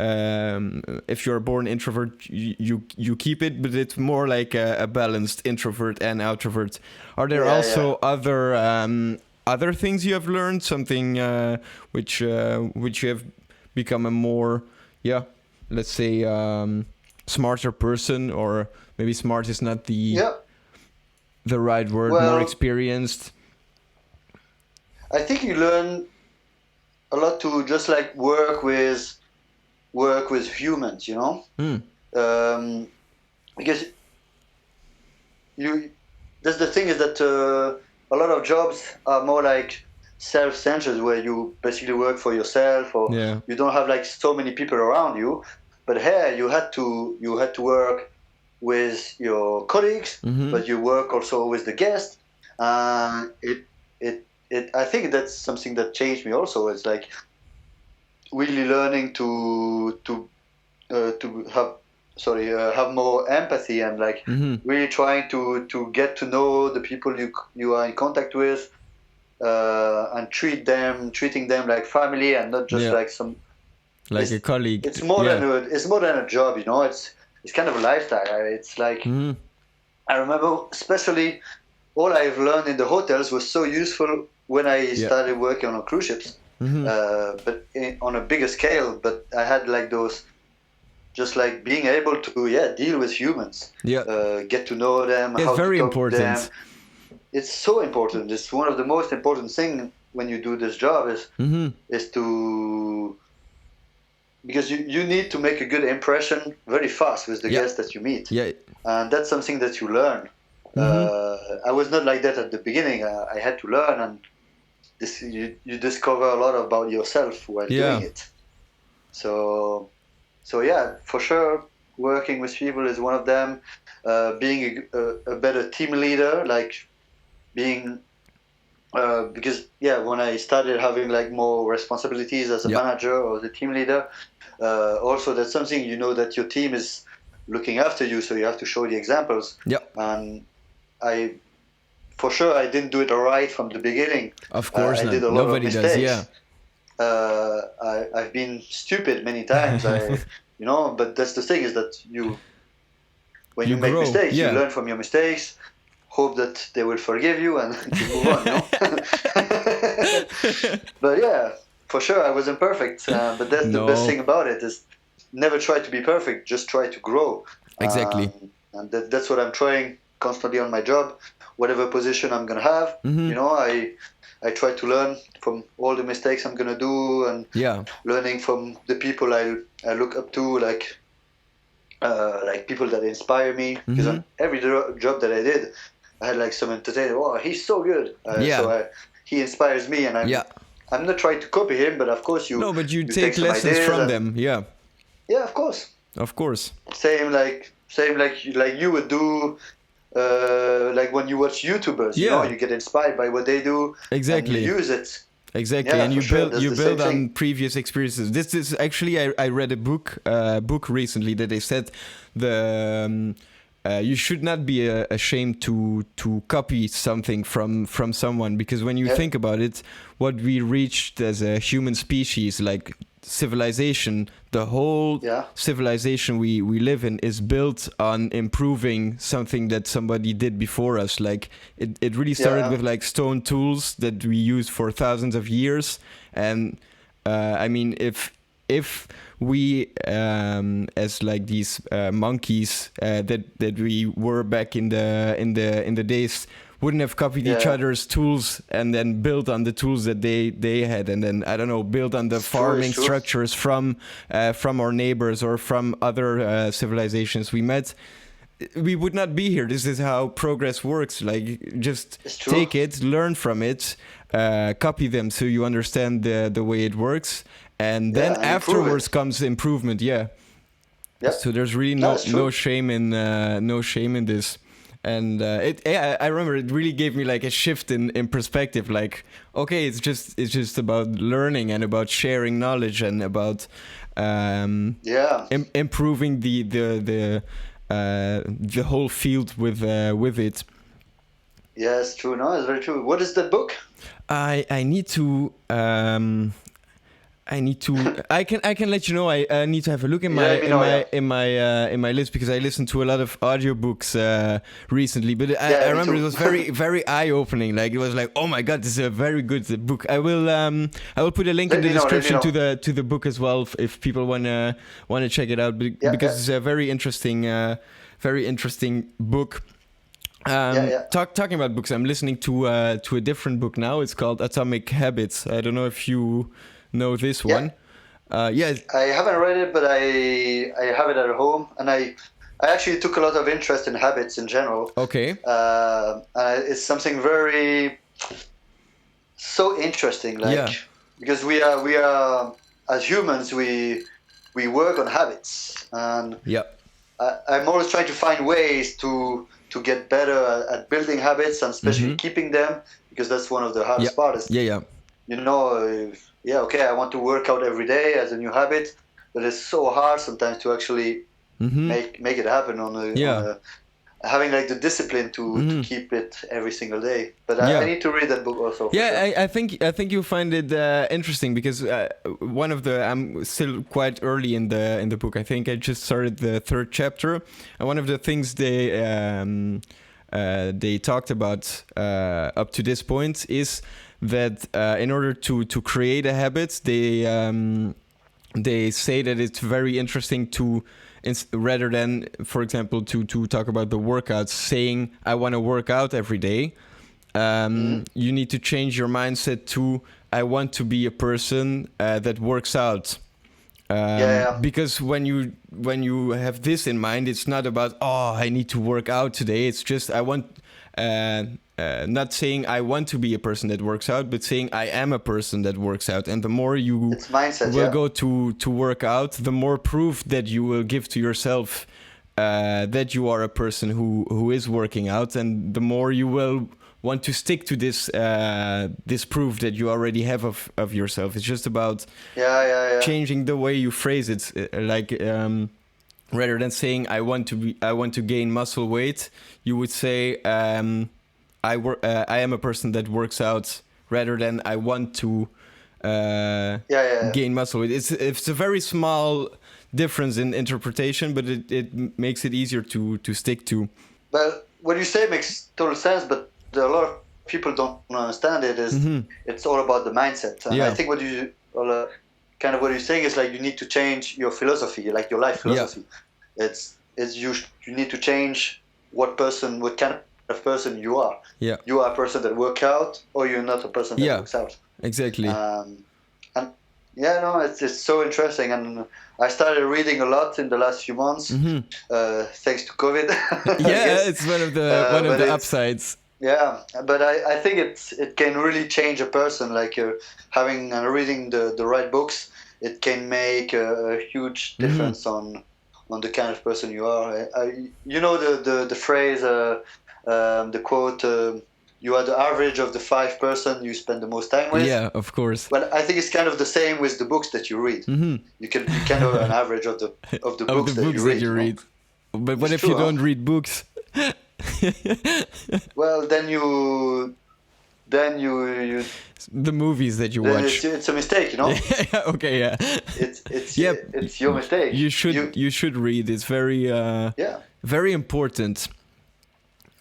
Speaker 1: If you're a born introvert, you keep it, but it's more like a balanced introvert and outrovert. Are there
Speaker 2: Yeah,
Speaker 1: also other things you have learned? Something which you have become a more, let's say, smarter person, or maybe smart is not
Speaker 2: Yeah.
Speaker 1: the right word.
Speaker 2: Well,
Speaker 1: more experienced.
Speaker 2: I think you learn a lot to just like work with humans, you know, because that's the thing is that a lot of jobs are more like self-centered, where you basically work for yourself, or
Speaker 1: Yeah.
Speaker 2: you don't have like so many people around you. But here you had to work with your colleagues,
Speaker 1: Mhm.
Speaker 2: but you work also with the guest. I think that's something that changed me also. It's like really learning to have more empathy, and like
Speaker 1: Mhm.
Speaker 2: really trying to get to know the people you are in contact with, and treating them like family, and not just
Speaker 1: Yeah.
Speaker 2: like some.
Speaker 1: Like a colleague.
Speaker 2: It's more
Speaker 1: Yeah.
Speaker 2: than a job, you know. It's kind of a lifestyle. It's like
Speaker 1: Mhm.
Speaker 2: I remember, especially all I've learned in the hotels was so useful when I started working on cruise ships.
Speaker 1: Mhm.
Speaker 2: But on a bigger scale. But I had like those, just like being able to deal with humans,
Speaker 1: Yeah.
Speaker 2: get to know them.
Speaker 1: It's
Speaker 2: how
Speaker 1: very
Speaker 2: to talk to them.
Speaker 1: important.
Speaker 2: It's so important. It's one of the most important thing when you do this job
Speaker 1: Mhm.
Speaker 2: is to, because you need to make a good impression very fast with the
Speaker 1: Yeah.
Speaker 2: guests that you meet,
Speaker 1: Yeah.
Speaker 2: and that's something that you learn. I was not like that at the beginning. I had to learn, and you discover a lot about yourself while doing it. So yeah, for sure, working with people is one of them. Being a better team leader, like being because when I started having like more responsibilities as a manager or the team leader, also that's something, you know, that your team is looking after you, so you have to show the examples. And for sure I didn't do it right from the beginning.
Speaker 1: Of course
Speaker 2: I
Speaker 1: not.
Speaker 2: did a lot
Speaker 1: Nobody
Speaker 2: of
Speaker 1: does.
Speaker 2: mistakes. I've been stupid many times. You know, but that's the thing, is that when you make
Speaker 1: grow.
Speaker 2: mistakes, you learn from your mistakes, hope that they will forgive you, and you move on, you know? But yeah, for sure I wasn't perfect, but that's the best thing about it, is never try to be perfect, just try to grow.
Speaker 1: Exactly.
Speaker 2: and that's what I'm trying constantly on my job. Whatever position I'm gonna have,
Speaker 1: Mm-hmm.
Speaker 2: you know, I try to learn from all the mistakes I'm gonna do, and learning from the people I look up to, like people that inspire me. Because on every job that I did, I had like some entertainer. Oh, he's so good. He inspires me, and I'm not trying to copy him, but of course
Speaker 1: but you
Speaker 2: take
Speaker 1: take lessons from them. Yeah,
Speaker 2: of course. Same like you would do. Like when you watch YouTubers, you know, you get inspired by what they do.
Speaker 1: Exactly.
Speaker 2: And you use it.
Speaker 1: Exactly, and you build on previous experiences. This is actually I read a book recently that they said you should not be ashamed to copy something from someone, because when you think about it, what we reached as a human species, like civilization, the whole civilization we live in is built on improving something that somebody did before us. Like it really started with like stone tools that we used for thousands of years. And I mean, if we as like these monkeys that we were back in the days, wouldn't have copied each other's tools and then built on the tools that they had, and then I don't know, built on the farming structures from our neighbors or from other civilizations we met, we would not be here. This is how progress works. Like, just take it, learn from it, copy them so you understand the way it works, and then afterwards comes improvement. So there's really no shame in this. And I remember it really gave me like a shift in perspective. Like, okay, it's just about learning and about sharing knowledge and about improving the whole field with it.
Speaker 2: Yeah, it's true. No, it's very true. What is that book?
Speaker 1: I need to. I can let you know. I need to have a look in my list, because I listened to a lot of audiobooks recently. But I remember it was very very eye opening. Like, it was like, oh my god, this is a very good book. I will put a link in the description to the book as well if people wanna check it out, because it's a very interesting book. Talking about books, I'm listening to a different book now. It's called Atomic Habits. I don't know if you know this one.
Speaker 2: I haven't read it, but I have it at home, and I actually took a lot of interest in habits in general.
Speaker 1: Okay.
Speaker 2: It's something very so interesting, because we are as humans, we work on habits, and I'm always trying to find ways to get better at building habits, and especially keeping them, because that's one of the hardest parts. You know, I want to work out every day as a new habit, but it's so hard sometimes to actually make it happen having like the discipline to keep it every single day. But I need to read that book also.
Speaker 1: I think you'll find it interesting, because I'm still quite early in the book. I think I just started the 3rd chapter, and one of the things they talked about up to this point is that in order to create a habit, they say that it's very interesting to, rather than, for example, to talk about the workouts, saying I want to work out every day, you need to change your mindset to I want to be a person that works out. Because when you have this in mind, it's not about, oh, I need to work out today. It's just I want. Not saying I want to be a person that works out, but saying I am a person that works out. And the more you will go to work out, the more proof that you will give to yourself that you are a person who is working out, and the more you will want to stick to this proof that you already have of yourself. It's just about changing the way you phrase it. Rather than saying I want to gain muscle weight, you would say I am a person that works out, rather than I want to gain muscle weight. It's a very small difference in interpretation, but it makes it easier to stick to.
Speaker 2: Well, what you say makes total sense, but a lot of people don't understand it. It's all about the mindset, and I think what you're saying is like you need to change your philosophy, like your life philosophy. is you need to change what kind of person you are.
Speaker 1: Yeah.
Speaker 2: You are a person that works out, or you're not a person that works out.
Speaker 1: Exactly.
Speaker 2: And yeah, no, it's so interesting, and I started reading a lot in the last few months, thanks to COVID.
Speaker 1: Yeah, it's one of the upsides.
Speaker 2: Yeah, but I think it can really change a person. Like having and reading the right books, it can make a huge difference on the kind of person you are. You know the phrase, the quote. You are the average of the 5 person you spend the most time with.
Speaker 1: Yeah, of course.
Speaker 2: Well, I think it's kind of the same with the books that you read. You can have an average of the books that you read.
Speaker 1: But what if you don't read books?
Speaker 2: Well, then you
Speaker 1: the movies that you watch.
Speaker 2: It's a mistake, you know.
Speaker 1: Okay, yeah.
Speaker 2: It's your mistake.
Speaker 1: You should read. It's very very important.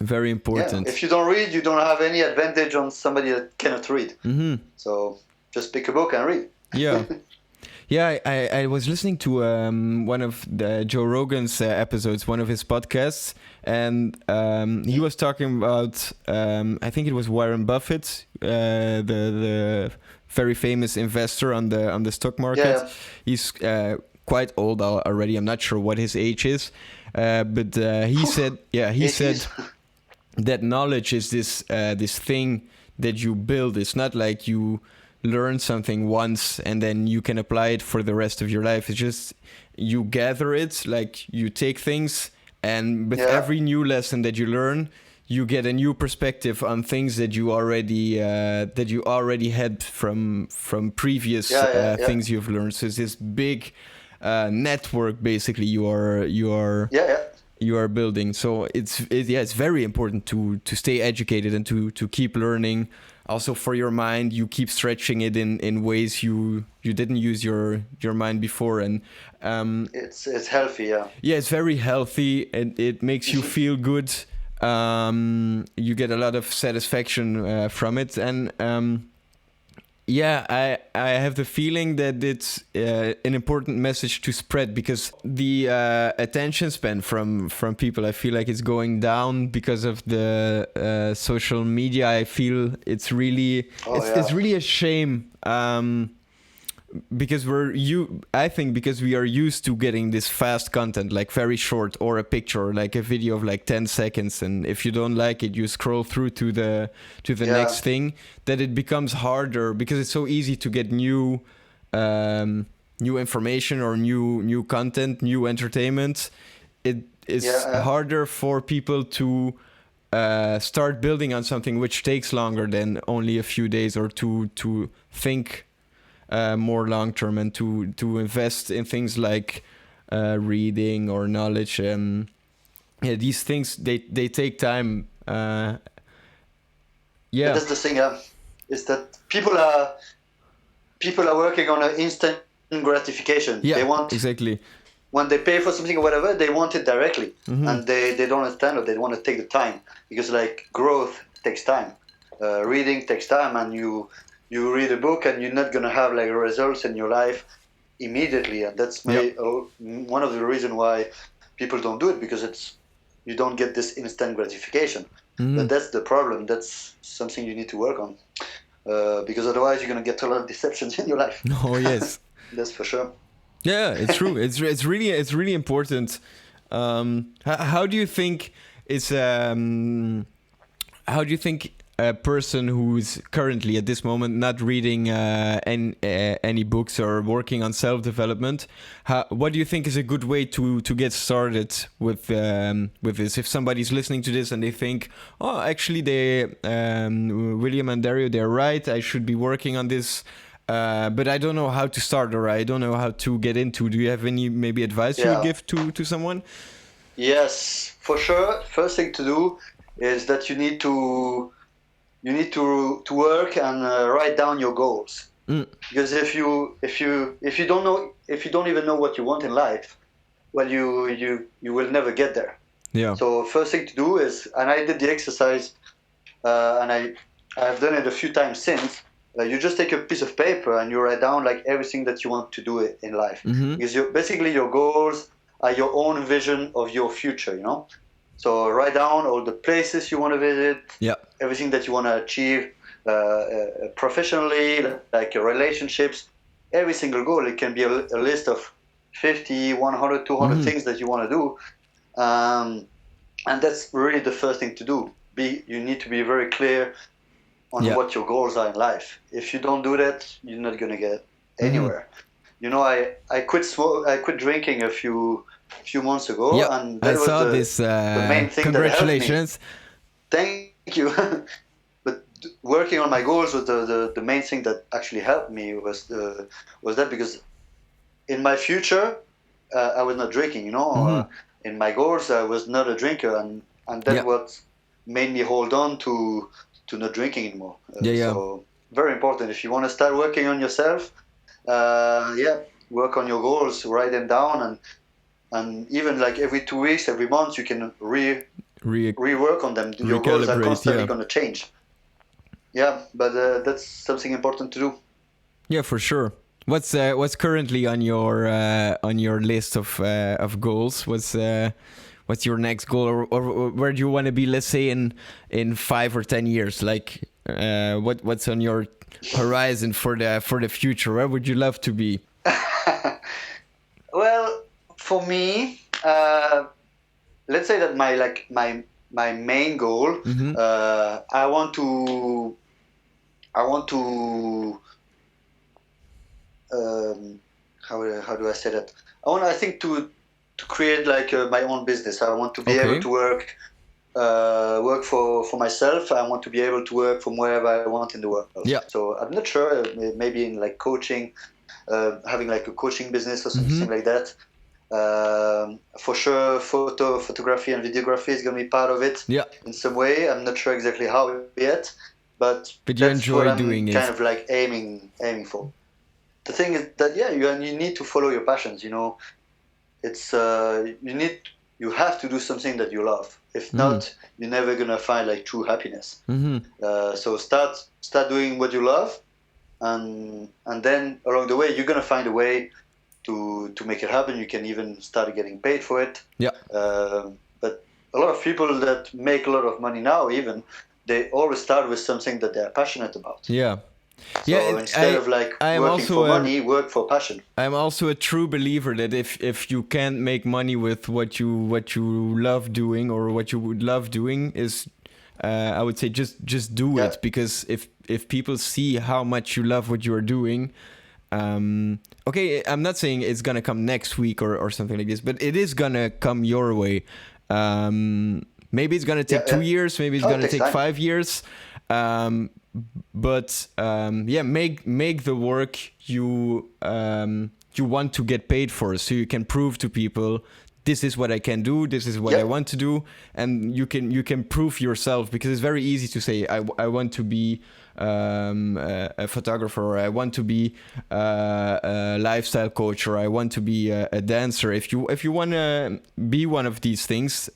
Speaker 1: Very important.
Speaker 2: Yeah. If you don't read, you don't have any advantage on somebody that cannot read. So just pick a book and read.
Speaker 1: Yeah. Yeah, I was listening to one of the Joe Rogan's episodes, one of his podcasts, and he was talking about, I think it was Warren Buffett, the very famous investor on the stock market.
Speaker 2: Yeah.
Speaker 1: He's quite old already. I'm not sure what his age is, but he said, that knowledge is this thing that you build. It's not like you learn something once and then you can apply it for the rest of your life. It's just you gather it, like you take things, and with every new lesson that you learn, you get a new perspective on things that you already had from previous things you've learned. So it's this big network basically you are building. So it's very important to stay educated and to keep learning. Also for your mind, you keep stretching it in ways you didn't use your mind before, and
Speaker 2: it's healthy.
Speaker 1: Yeah, it's very healthy, and it makes you feel good. You get a lot of satisfaction from it, and I have the feeling that it's an important message to spread, because the attention span from people, I feel like it's going down because of the social media. I feel it's really it's really a shame, because because we are used to getting this fast content, like very short, or a picture, or like a video of like 10 seconds, and if you don't like it, you scroll through to the next thing, that it becomes harder, because it's so easy to get new information or new content, new entertainment. It is harder for people to start building on something which takes longer than only a few days, or to think more long term, and to invest in things like reading or knowledge. These things they take time.
Speaker 2: That's the thing. Is that people are working on an instant gratification.
Speaker 1: Yeah,
Speaker 2: they want
Speaker 1: exactly.
Speaker 2: When they pay for something or whatever, they want it directly, and they don't understand it. They want to take the time, because like growth takes time, reading takes time, and you read a book and you're not gonna have like results in your life immediately, and that's one of the reasons why people don't do it, because you don't get this instant gratification. But that's the problem. That's something you need to work on, because otherwise you're gonna get a lot of deceptions in your life.
Speaker 1: Oh yes,
Speaker 2: that's for sure.
Speaker 1: Yeah, it's true. it's really important. How do you think a person who's currently at this moment not reading any books or working on self-development, what do you think is a good way to get started with this? If somebody's listening to this and they think, oh, actually William and Dario, they're right, I should be working on this, but I don't know how to start, or I don't know how to get into. Do you have any maybe advice you would give to someone? Yes,
Speaker 2: for sure. First thing to do is that you need to work and write down your goals. Because if you don't even know what you want in life, well, you will never get there.
Speaker 1: Yeah.
Speaker 2: So first thing to do is, and I did the exercise, and I've done it a few times since. You just take a piece of paper and you write down like everything that you want to do in life. Because basically your goals are your own vision of your future, you know. So write down all the places you want to visit, everything that you want to achieve professionally, like your relationships, every single goal. It can be a list of 50, 100, 200 things that you want to do. And that's really the first thing to do. You need to be very clear on what your goals are in life. If you don't do that, you're not going to get anywhere. You know, I quit drinking a few months ago, and that was the main thing.
Speaker 1: Congratulations.
Speaker 2: That helped me. Thank you. But working on my goals was the main thing that actually helped me was that, because in my future I was not drinking, you know. In my goals I was not a drinker, and that's what made me hold on to not drinking anymore. So very important. If you want to start working on yourself, work on your goals, write them down, and even like every 2 weeks, every month, you can rework on them. Your goals are constantly going to change. Yeah, but that's something important to do.
Speaker 1: Yeah, for sure. What's currently on your list of goals? What's your next goal, or where do you want to be? Let's say in 5 or 10 years. Like, what's on your horizon for the future? Where would you love to be?
Speaker 2: Well, for me, let's say that my main goal, I want to how do I say that? I think to create like my own business. I want to be able to work for myself. I want to be able to work from wherever I want in the world. So I'm not sure, maybe in like coaching, having like a coaching business or something like that. For sure, photography and videography is going to be part of it in some way. I'm not sure exactly how yet, but
Speaker 1: you
Speaker 2: that's
Speaker 1: enjoy
Speaker 2: what I'm
Speaker 1: doing
Speaker 2: kind of like aiming for. The thing is that you need to follow your passions. You know, it's you have to do something that you love. If not, you're never gonna find like true happiness. So start doing what you love, and then along the way you're gonna find a way to make it happen. You can even start getting paid for it. But a lot of people that make a lot of money now, even they always start with something that they're passionate about. So instead of like working for money, work for passion.
Speaker 1: I'm also a true believer that if you can't make money with what you love doing, or what you would love doing, is I would say just do it, because if people see how much you love what you are doing, I'm not saying it's gonna come next week or something like this, but it is gonna come your way. Maybe it's gonna take 2 years, maybe it's gonna take 5 years. But make the work you want to get paid for, so you can prove to people, this is what I can do, this is what I want to do, and you can prove yourself, because it's very easy to say I want to be a photographer, or I want to be a lifestyle coach, or I want to be a dancer. If you want to be one of these things,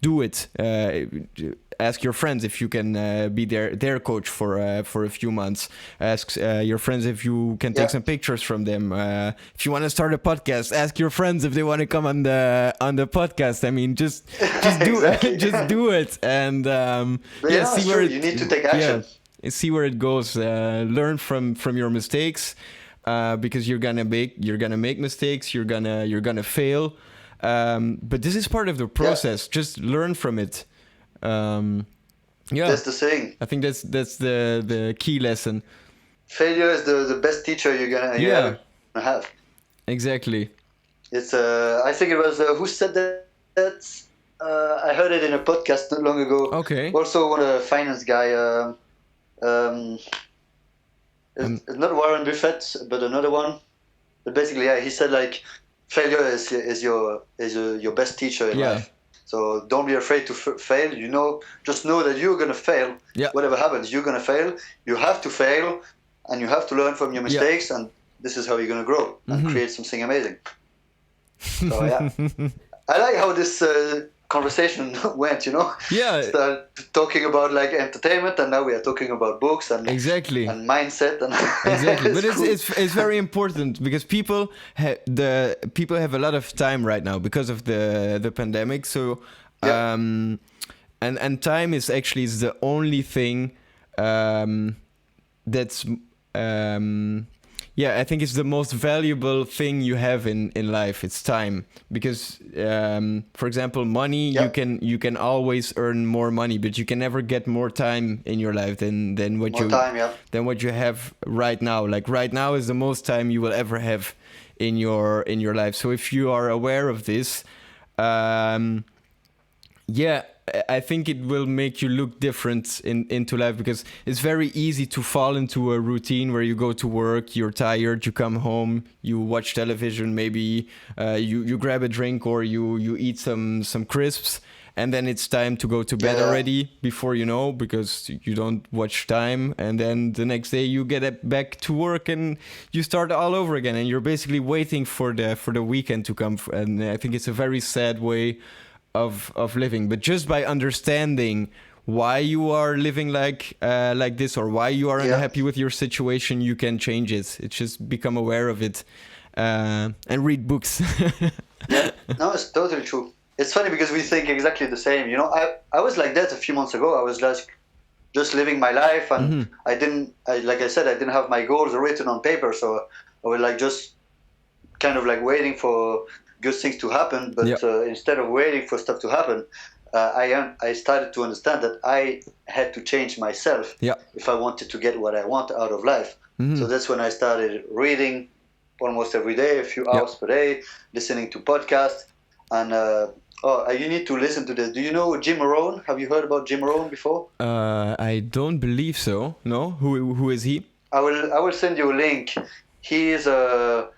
Speaker 1: do it. Ask your friends if you can be their coach for a few months. Ask your friends if you can take some pictures from them. If you want to start a podcast, ask your friends if they want to come on the podcast. I mean, just do it. Just do it, and see where
Speaker 2: you need to take action.
Speaker 1: See where it goes. Learn from your mistakes, because you're gonna make mistakes. You're gonna fail. But this is part of the process. Just learn from it.
Speaker 2: That's the saying.
Speaker 1: I think that's the key lesson.
Speaker 2: Failure is the best teacher you're gonna have.
Speaker 1: Exactly.
Speaker 2: It's I think it was who said that? I heard it in a podcast not long ago. Also, one finance guy. It's not Warren Buffett, but another one. But basically, he said like, failure is your best teacher in life. So don't be afraid to fail. Just know that you're gonna fail. Whatever happens, you're gonna fail. You have to fail, and you have to learn from your mistakes. And this is how you're gonna grow and create something amazing. So I like how this conversation went, you know.
Speaker 1: Yeah.
Speaker 2: Started talking about like entertainment, and now we are talking about books and
Speaker 1: exactly
Speaker 2: and mindset and
Speaker 1: exactly. But
Speaker 2: cool.
Speaker 1: it's very important because people have a lot of time right now because of the pandemic. So and time is actually the only thing that's I think it's the most valuable thing you have in life. It's time, because for example, money, you can always earn more money, but you can never get more time in your life than what you have right now. Like right now is the most time you will ever have in your life. So if you are aware of this, I think it will make you look different into life, because it's very easy to fall into a routine where you go to work, you're tired, you come home, you watch television, maybe you grab a drink, or you eat some crisps, and then it's time to go to bed already before you know, because you don't watch time. And then the next day you get back to work and you start all over again, and you're basically waiting for the weekend to come. And I think it's a very sad way of living. But just by understanding why you are living like this, or why you are unhappy with your situation, you can change it. It's just become aware of it and read books.
Speaker 2: No, it's totally true. It's funny because we think exactly the same. You know, I was like that a few months ago. I was like just living my life, and like I said, I didn't have my goals written on paper, so I was like just kind of like waiting for good things to happen. But instead of waiting for stuff to happen, I started to understand that I had to change myself if I wanted to get what I want out of life. So that's when I started reading almost every day, a few hours per day, listening to podcasts. And you need to listen to this. Do you know Jim Rohn? Have you heard about Jim Rohn before?
Speaker 1: I don't believe so. No? Who is he?
Speaker 2: I will send you a link. He is a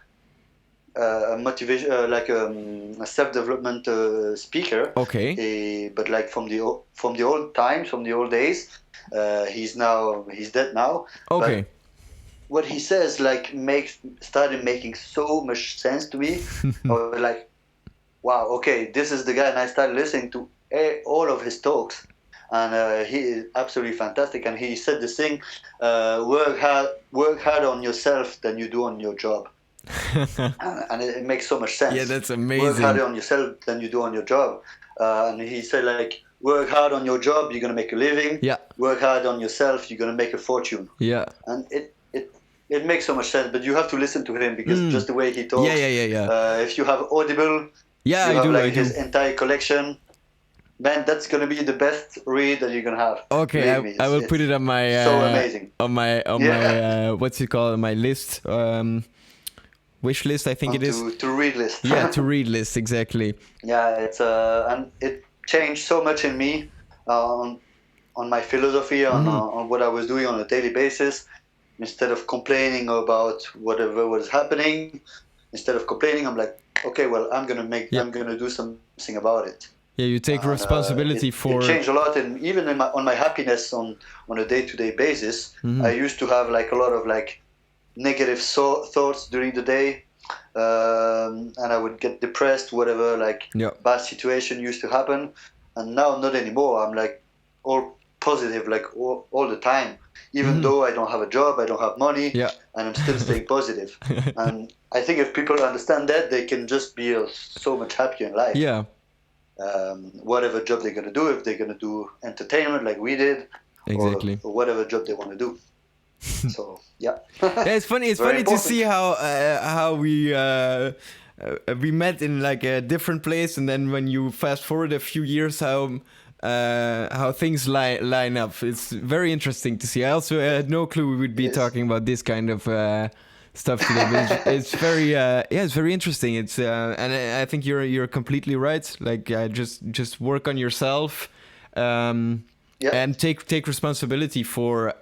Speaker 2: motivation, like a self-development speaker.
Speaker 1: Okay.
Speaker 2: But like from the old times, from the old days. He's dead now.
Speaker 1: Okay.
Speaker 2: But what he says like started making so much sense to me. I was like, wow, okay, this is the guy. And I started listening to all of his talks, and he is absolutely fantastic. And he said this thing: work hard on yourself than you do on your job. And it makes so much sense.
Speaker 1: Yeah, that's amazing.
Speaker 2: Work harder on yourself than you do on your job. And he said, like, work hard on your job, you're gonna make a living.
Speaker 1: Yeah.
Speaker 2: Work hard on yourself, you're gonna make a fortune.
Speaker 1: Yeah.
Speaker 2: And it makes so much sense. But you have to listen to him, because just the way he talks.
Speaker 1: Yeah.
Speaker 2: If you have Audible.
Speaker 1: Yeah, I do.
Speaker 2: His entire collection, man, that's gonna be the best read that you're gonna have.
Speaker 1: Okay, I will put it on my
Speaker 2: so amazing.
Speaker 1: on my what's it called, on my list, wish list, I think it is.
Speaker 2: To read list.
Speaker 1: Yeah, to read list, exactly.
Speaker 2: Yeah, it's and it changed so much in me, on my philosophy, on what I was doing on a daily basis. Instead of complaining about whatever was happening, I'm like, okay, well, I'm gonna do something about it.
Speaker 1: Yeah, you take responsibility for.
Speaker 2: It changed a lot, and even on my happiness on a day-to-day basis, I used to have like a lot of like negative thoughts during the day, and I would get depressed, whatever bad situation used to happen, and now not anymore. I'm like all positive, like all the time. Even though I don't have a job, I don't have money, and I'm still staying positive. And I think if people understand that, they can just be so much happier in life.
Speaker 1: Yeah.
Speaker 2: Whatever job they're going to do, if they're going to do entertainment like we did,
Speaker 1: exactly,
Speaker 2: or whatever job they want to do. So, yeah.
Speaker 1: It's funny. It's funny to see how we met in like a different place, and then when you fast forward a few years, how things line up. It's very interesting to see. I also had no clue we would be talking about this kind of stuff today. But it's very it's very interesting. It's and I think you're completely right. Like just work on yourself, and take responsibility for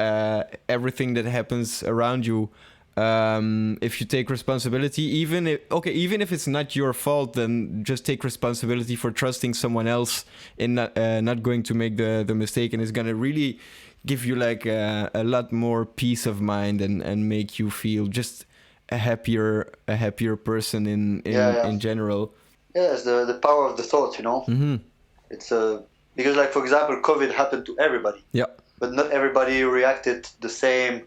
Speaker 1: everything that happens around you. If you take responsibility, even if it's not your fault, then just take responsibility for trusting someone else in not going to make the mistake, and it's gonna really give you like a lot more peace of mind and make you feel just a happier person in general.
Speaker 2: Yeah, it's the power of the thought, you know. It's because, like, for example, COVID happened to everybody.
Speaker 1: Yeah.
Speaker 2: But not everybody reacted the same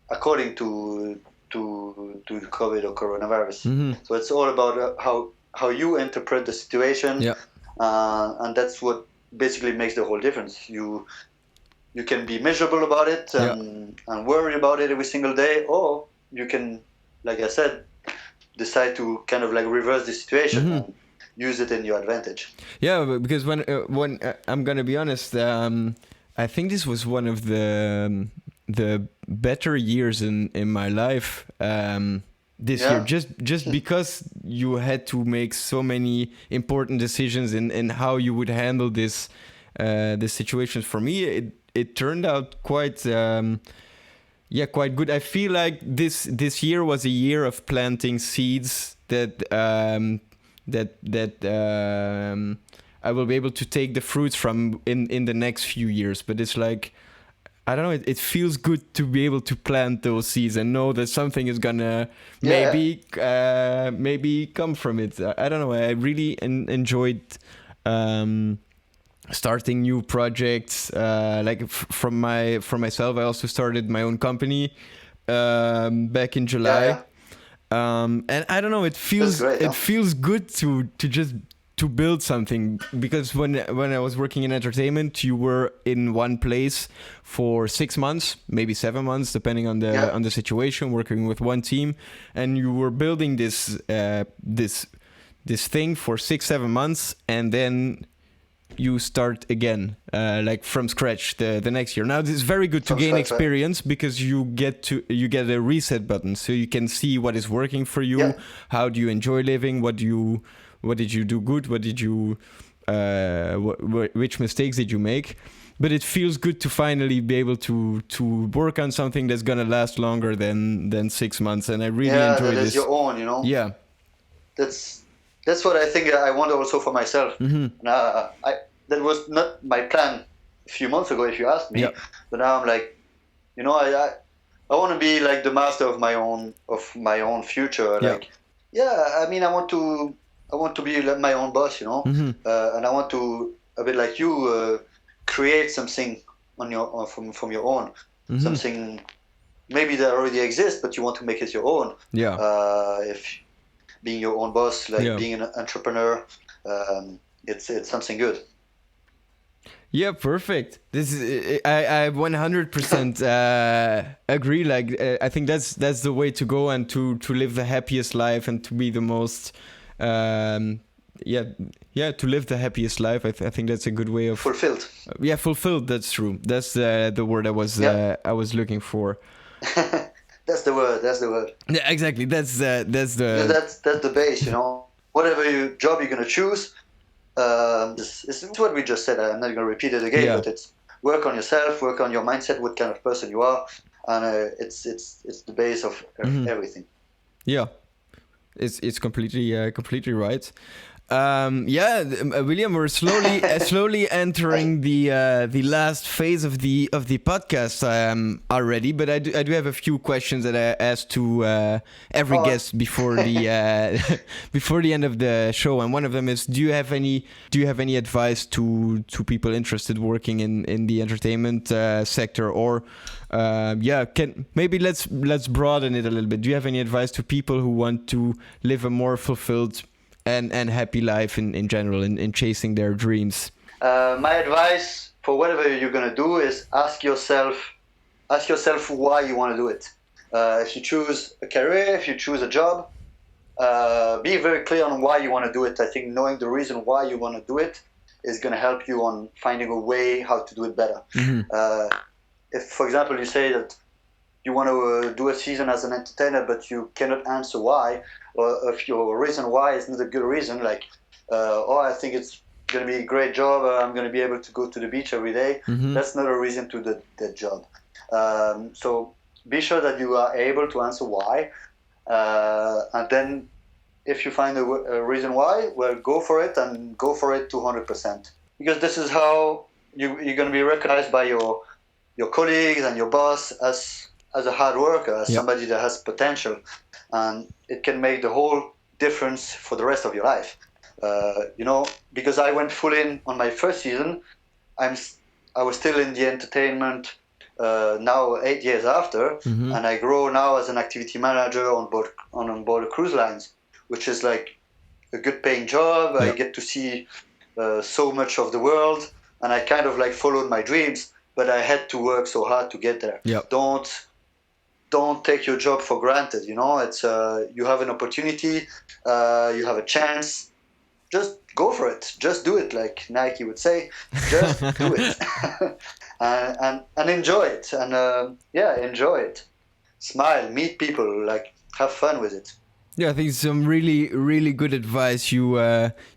Speaker 2: according to COVID or coronavirus. So it's all about how you interpret the situation, and that's what basically makes the whole difference. You can be miserable about it and worry about it every single day, or you can, like I said, decide to kind of like reverse the situation and use it in your advantage.
Speaker 1: Yeah, because when I'm gonna be honest, I think this was one of the better years in my life this year, just because you had to make so many important decisions in how you would handle this situations. For me, it turned out quite good. I feel like this year was a year of planting seeds that I will be able to take the fruits from in the next few years. But it's like, I don't know, it feels good to be able to plant those seeds and know that something is gonna maybe come from it. I don't know, I really enjoyed starting new projects. Like for myself, I also started my own company back in July. And I don't know, it feels good to just to build something, because when I was working in entertainment, you were in one place for 6 months, maybe 7 months, depending on the situation, working with one team, and you were building this thing for 6-7 months, and then you start again, like from scratch the next year. Now this is very good to gain experience, because you get a reset button, so you can see what is working for you. How do you enjoy living? What did you do good? What did you which mistakes did you make? But it feels good to finally be able to work on something that's gonna last longer than 6 months, and I really enjoy this.
Speaker 2: That's your own, you know.
Speaker 1: Yeah,
Speaker 2: that's what I think I want also for myself. That was not my plan a few months ago, if you asked me. But now I'm like, you know, I want to be like the master of my own future. Like, I mean, I want to be like my own boss, you know, and I want to, a bit like you, create something from your own, something maybe that already exists, but you want to make it your own. If being your own boss, like being an entrepreneur, it's something good.
Speaker 1: Yeah, perfect. This is I 100% agree. Like I think that's the way to go, and to live the happiest life, and to be the most to live the happiest life. I think that's a good way of
Speaker 2: fulfilled.
Speaker 1: Fulfilled. That's true. That's the word I was looking for.
Speaker 2: That's the word.
Speaker 1: Yeah, exactly. That's the
Speaker 2: base. You know, whatever job you're gonna choose. It's what we just said. I'm not going to repeat it again, but it's work on yourself, work on your mindset, what kind of person you are, and it's the base of everything. Yeah,
Speaker 1: it's completely right. William, we're slowly entering the last phase of the podcast already, but I do have a few questions that I asked to every guest before the before the end of the show, and one of them is: Do you have any advice to people interested working in the entertainment sector, or let's broaden it a little bit. Do you have any advice to people who want to live a more fulfilled and happy life in general, in chasing their dreams?
Speaker 2: My advice for whatever you're gonna do is ask yourself why you want to do it. If you choose a career, if you choose a job, be very clear on why you want to do it. I think knowing the reason why you want to do it is going to help you on finding a way how to do it better. If, for example, you say that you want to do a season as an entertainer, but you cannot answer why, or if your reason why is not a good reason, like, I think it's going to be a great job, I'm going to be able to go to the beach every day, that's not a reason to do that job. So be sure that you are able to answer why, and then if you find a reason why, well, go for it, and go for it 200%. Because this is how you're going to be recognized by your colleagues and your boss as a hard worker, as somebody that has potential, and it can make the whole difference for the rest of your life. Because I went full in on my first season. I was still in the entertainment now 8 years after, and I grow now as an activity manager on board cruise lines, which is like a good paying job. I get to see so much of the world, and I kind of like followed my dreams, but I had to work so hard to get there. Don't take your job for granted. It's you have an opportunity, you have a chance. Just go for it. Just do it, like Nike would say. Just do it, and enjoy it. And enjoy it. Smile, meet people, like have fun with it.
Speaker 1: Yeah, I think some really, really good advice you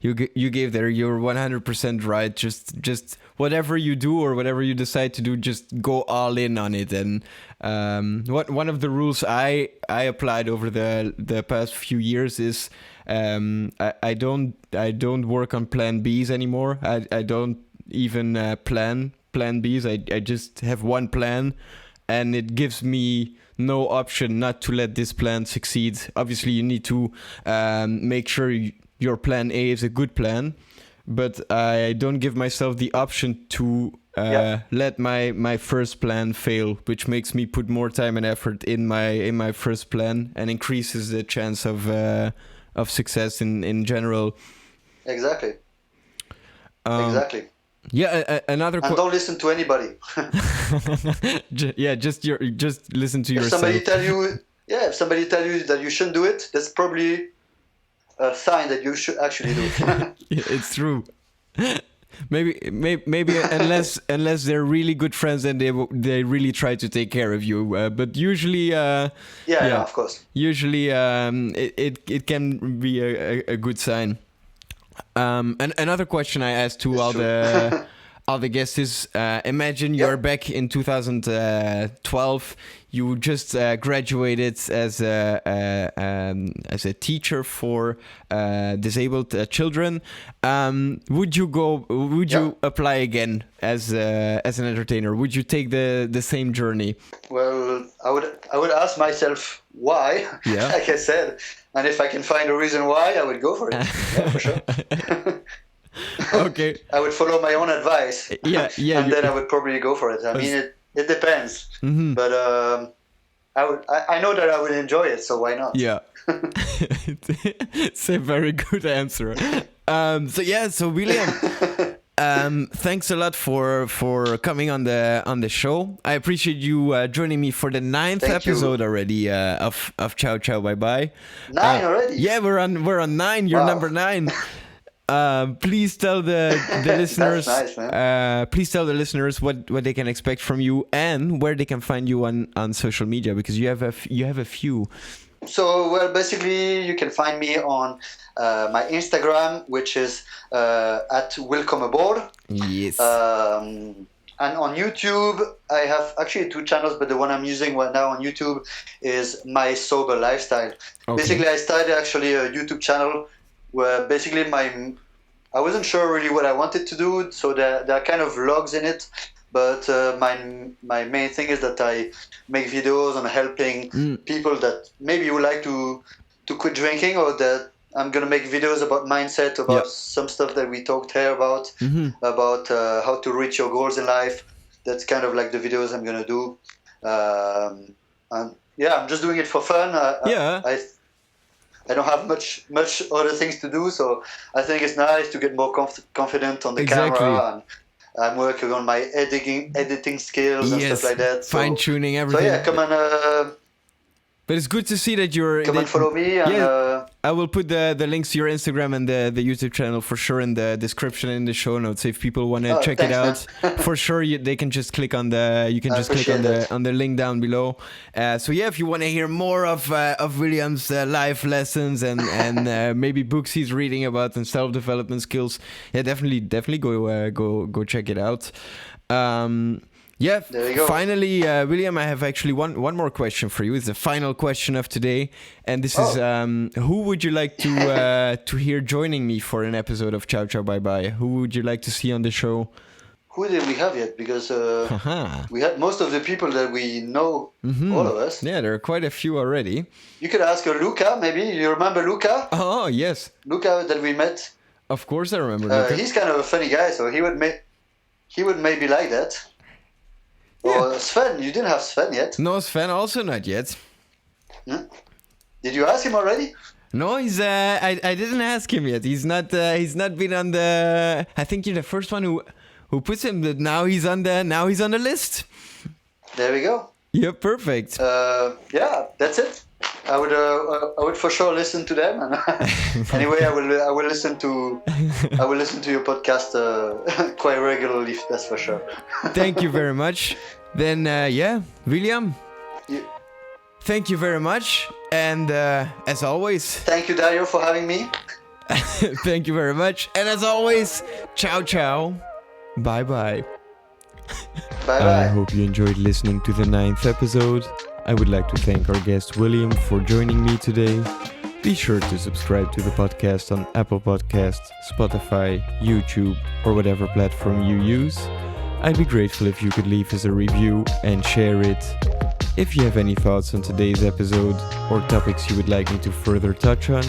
Speaker 1: gave there. You're 100% right. Just whatever you do or whatever you decide to do, just go all in on it. And one of the rules I applied over the past few years is I don't work on plan Bs anymore. I don't even plan Bs. I just have one plan, and it gives me no option not to let this plan succeed. Obviously, you need to make sure your plan A is a good plan, but I don't give myself the option to let my first plan fail, which makes me put more time and effort in my first plan and increases the chance of success in general.
Speaker 2: Exactly. Exactly.
Speaker 1: Yeah, another.
Speaker 2: And don't listen to anybody.
Speaker 1: Just listen to yourself.
Speaker 2: If somebody tell you that you shouldn't do it, that's probably a sign that you should actually do it.
Speaker 1: It's true. Maybe unless they're really good friends and they really try to take care of you. But usually,
Speaker 2: no, of course.
Speaker 1: Usually, it can be a good sign. And another question I asked to all the guests is: imagine you're back in 2012. You just graduated as a teacher for disabled children. Would you apply again as an entertainer? Would you take the same journey?
Speaker 2: Well, I would ask myself why.
Speaker 1: Yeah.
Speaker 2: Like I said, and if I can find a reason why, I would go for it. Yeah, for sure.
Speaker 1: Okay.
Speaker 2: I would follow my own advice.
Speaker 1: Yeah.
Speaker 2: And then I would probably go for it. I mean, it depends. Mm-hmm. But I know that I would enjoy it, so why not?
Speaker 1: Yeah. It's a very good answer. So William, thanks a lot for coming on the show. I appreciate you joining me for the 9th episode already of Ciao Ciao Bye Bye.
Speaker 2: 9 already?
Speaker 1: Yeah, we're on 9. You're number 9. Please tell the listeners.
Speaker 2: That's nice, man.
Speaker 1: Please tell the listeners what they can expect from you and where they can find you on social media, because you have a few.
Speaker 2: So, well, basically, you can find me on my Instagram, which is at Welcome Aboard.
Speaker 1: Yes.
Speaker 2: And on YouTube, I have actually 2 channels, but the one I'm using right now on YouTube is My Sober Lifestyle. Okay. Basically, I started actually a YouTube channel where basically I wasn't sure really what I wanted to do, so there are kind of vlogs in it. But my main thing is that I make videos on helping people that maybe would like to quit drinking, or that I'm going to make videos about mindset, about some stuff that we talked here about, about how to reach your goals in life. That's kind of like the videos I'm going to do. And I'm just doing it for fun. I don't have much other things to do, so I think it's nice to get more confident on the camera. And I'm working on my editing skills and stuff like that. So,
Speaker 1: fine-tuning everything.
Speaker 2: So yeah, come on.
Speaker 1: But it's good to see that you're...
Speaker 2: Come and follow me. And,
Speaker 1: I will put the links to your Instagram and the YouTube channel for sure in the description in the show notes. If people want to check it out, for sure they can just click on the link down below. So yeah, if you want to hear more of William's life lessons and maybe books he's reading about and self-development skills, yeah, definitely go check it out. Yeah, finally, William, I have actually one more question for you. It's the final question of today. And this is, who would you like to hear joining me for an episode of Ciao Ciao Bye Bye? Who would you like to see on the show?
Speaker 2: Who did we have yet? Because we had most of the people that we know, all of us.
Speaker 1: Yeah, there are quite a few already.
Speaker 2: You could ask Luca, maybe. You remember Luca?
Speaker 1: Oh, yes.
Speaker 2: Luca that we met
Speaker 1: Of course, I remember Luca.
Speaker 2: He's kind of a funny guy, so he would maybe like that.
Speaker 1: Yeah.
Speaker 2: Or Sven, you didn't have Sven yet.
Speaker 1: No, Sven also not yet.
Speaker 2: Did you ask him already?
Speaker 1: No, he's. I didn't ask him yet. He's not. He's not been on the. I think you're the first one who puts him. But now he's on the list.
Speaker 2: There we go.
Speaker 1: Yeah, perfect.
Speaker 2: Yeah, that's it. I would for sure listen to them. And anyway, I will listen to your podcast quite regularly. That's for sure.
Speaker 1: Thank you very much. Then William. Thank you very much, and as always,
Speaker 2: thank you, Dario, for having me.
Speaker 1: Thank you very much, and as always, ciao ciao, bye bye.
Speaker 2: Bye bye.
Speaker 1: I hope you enjoyed listening to the 9th episode. I would like to thank our guest William for joining me today. Be sure to subscribe to the podcast on Apple Podcasts, Spotify, YouTube, or whatever platform you use. I'd be grateful if you could leave us a review and share it. If you have any thoughts on today's episode or topics you would like me to further touch on,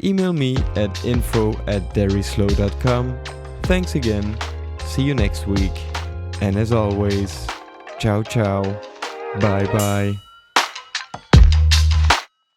Speaker 1: email me at info@darislow.com. Thanks again. See you next week. And as always, ciao ciao. Bye bye.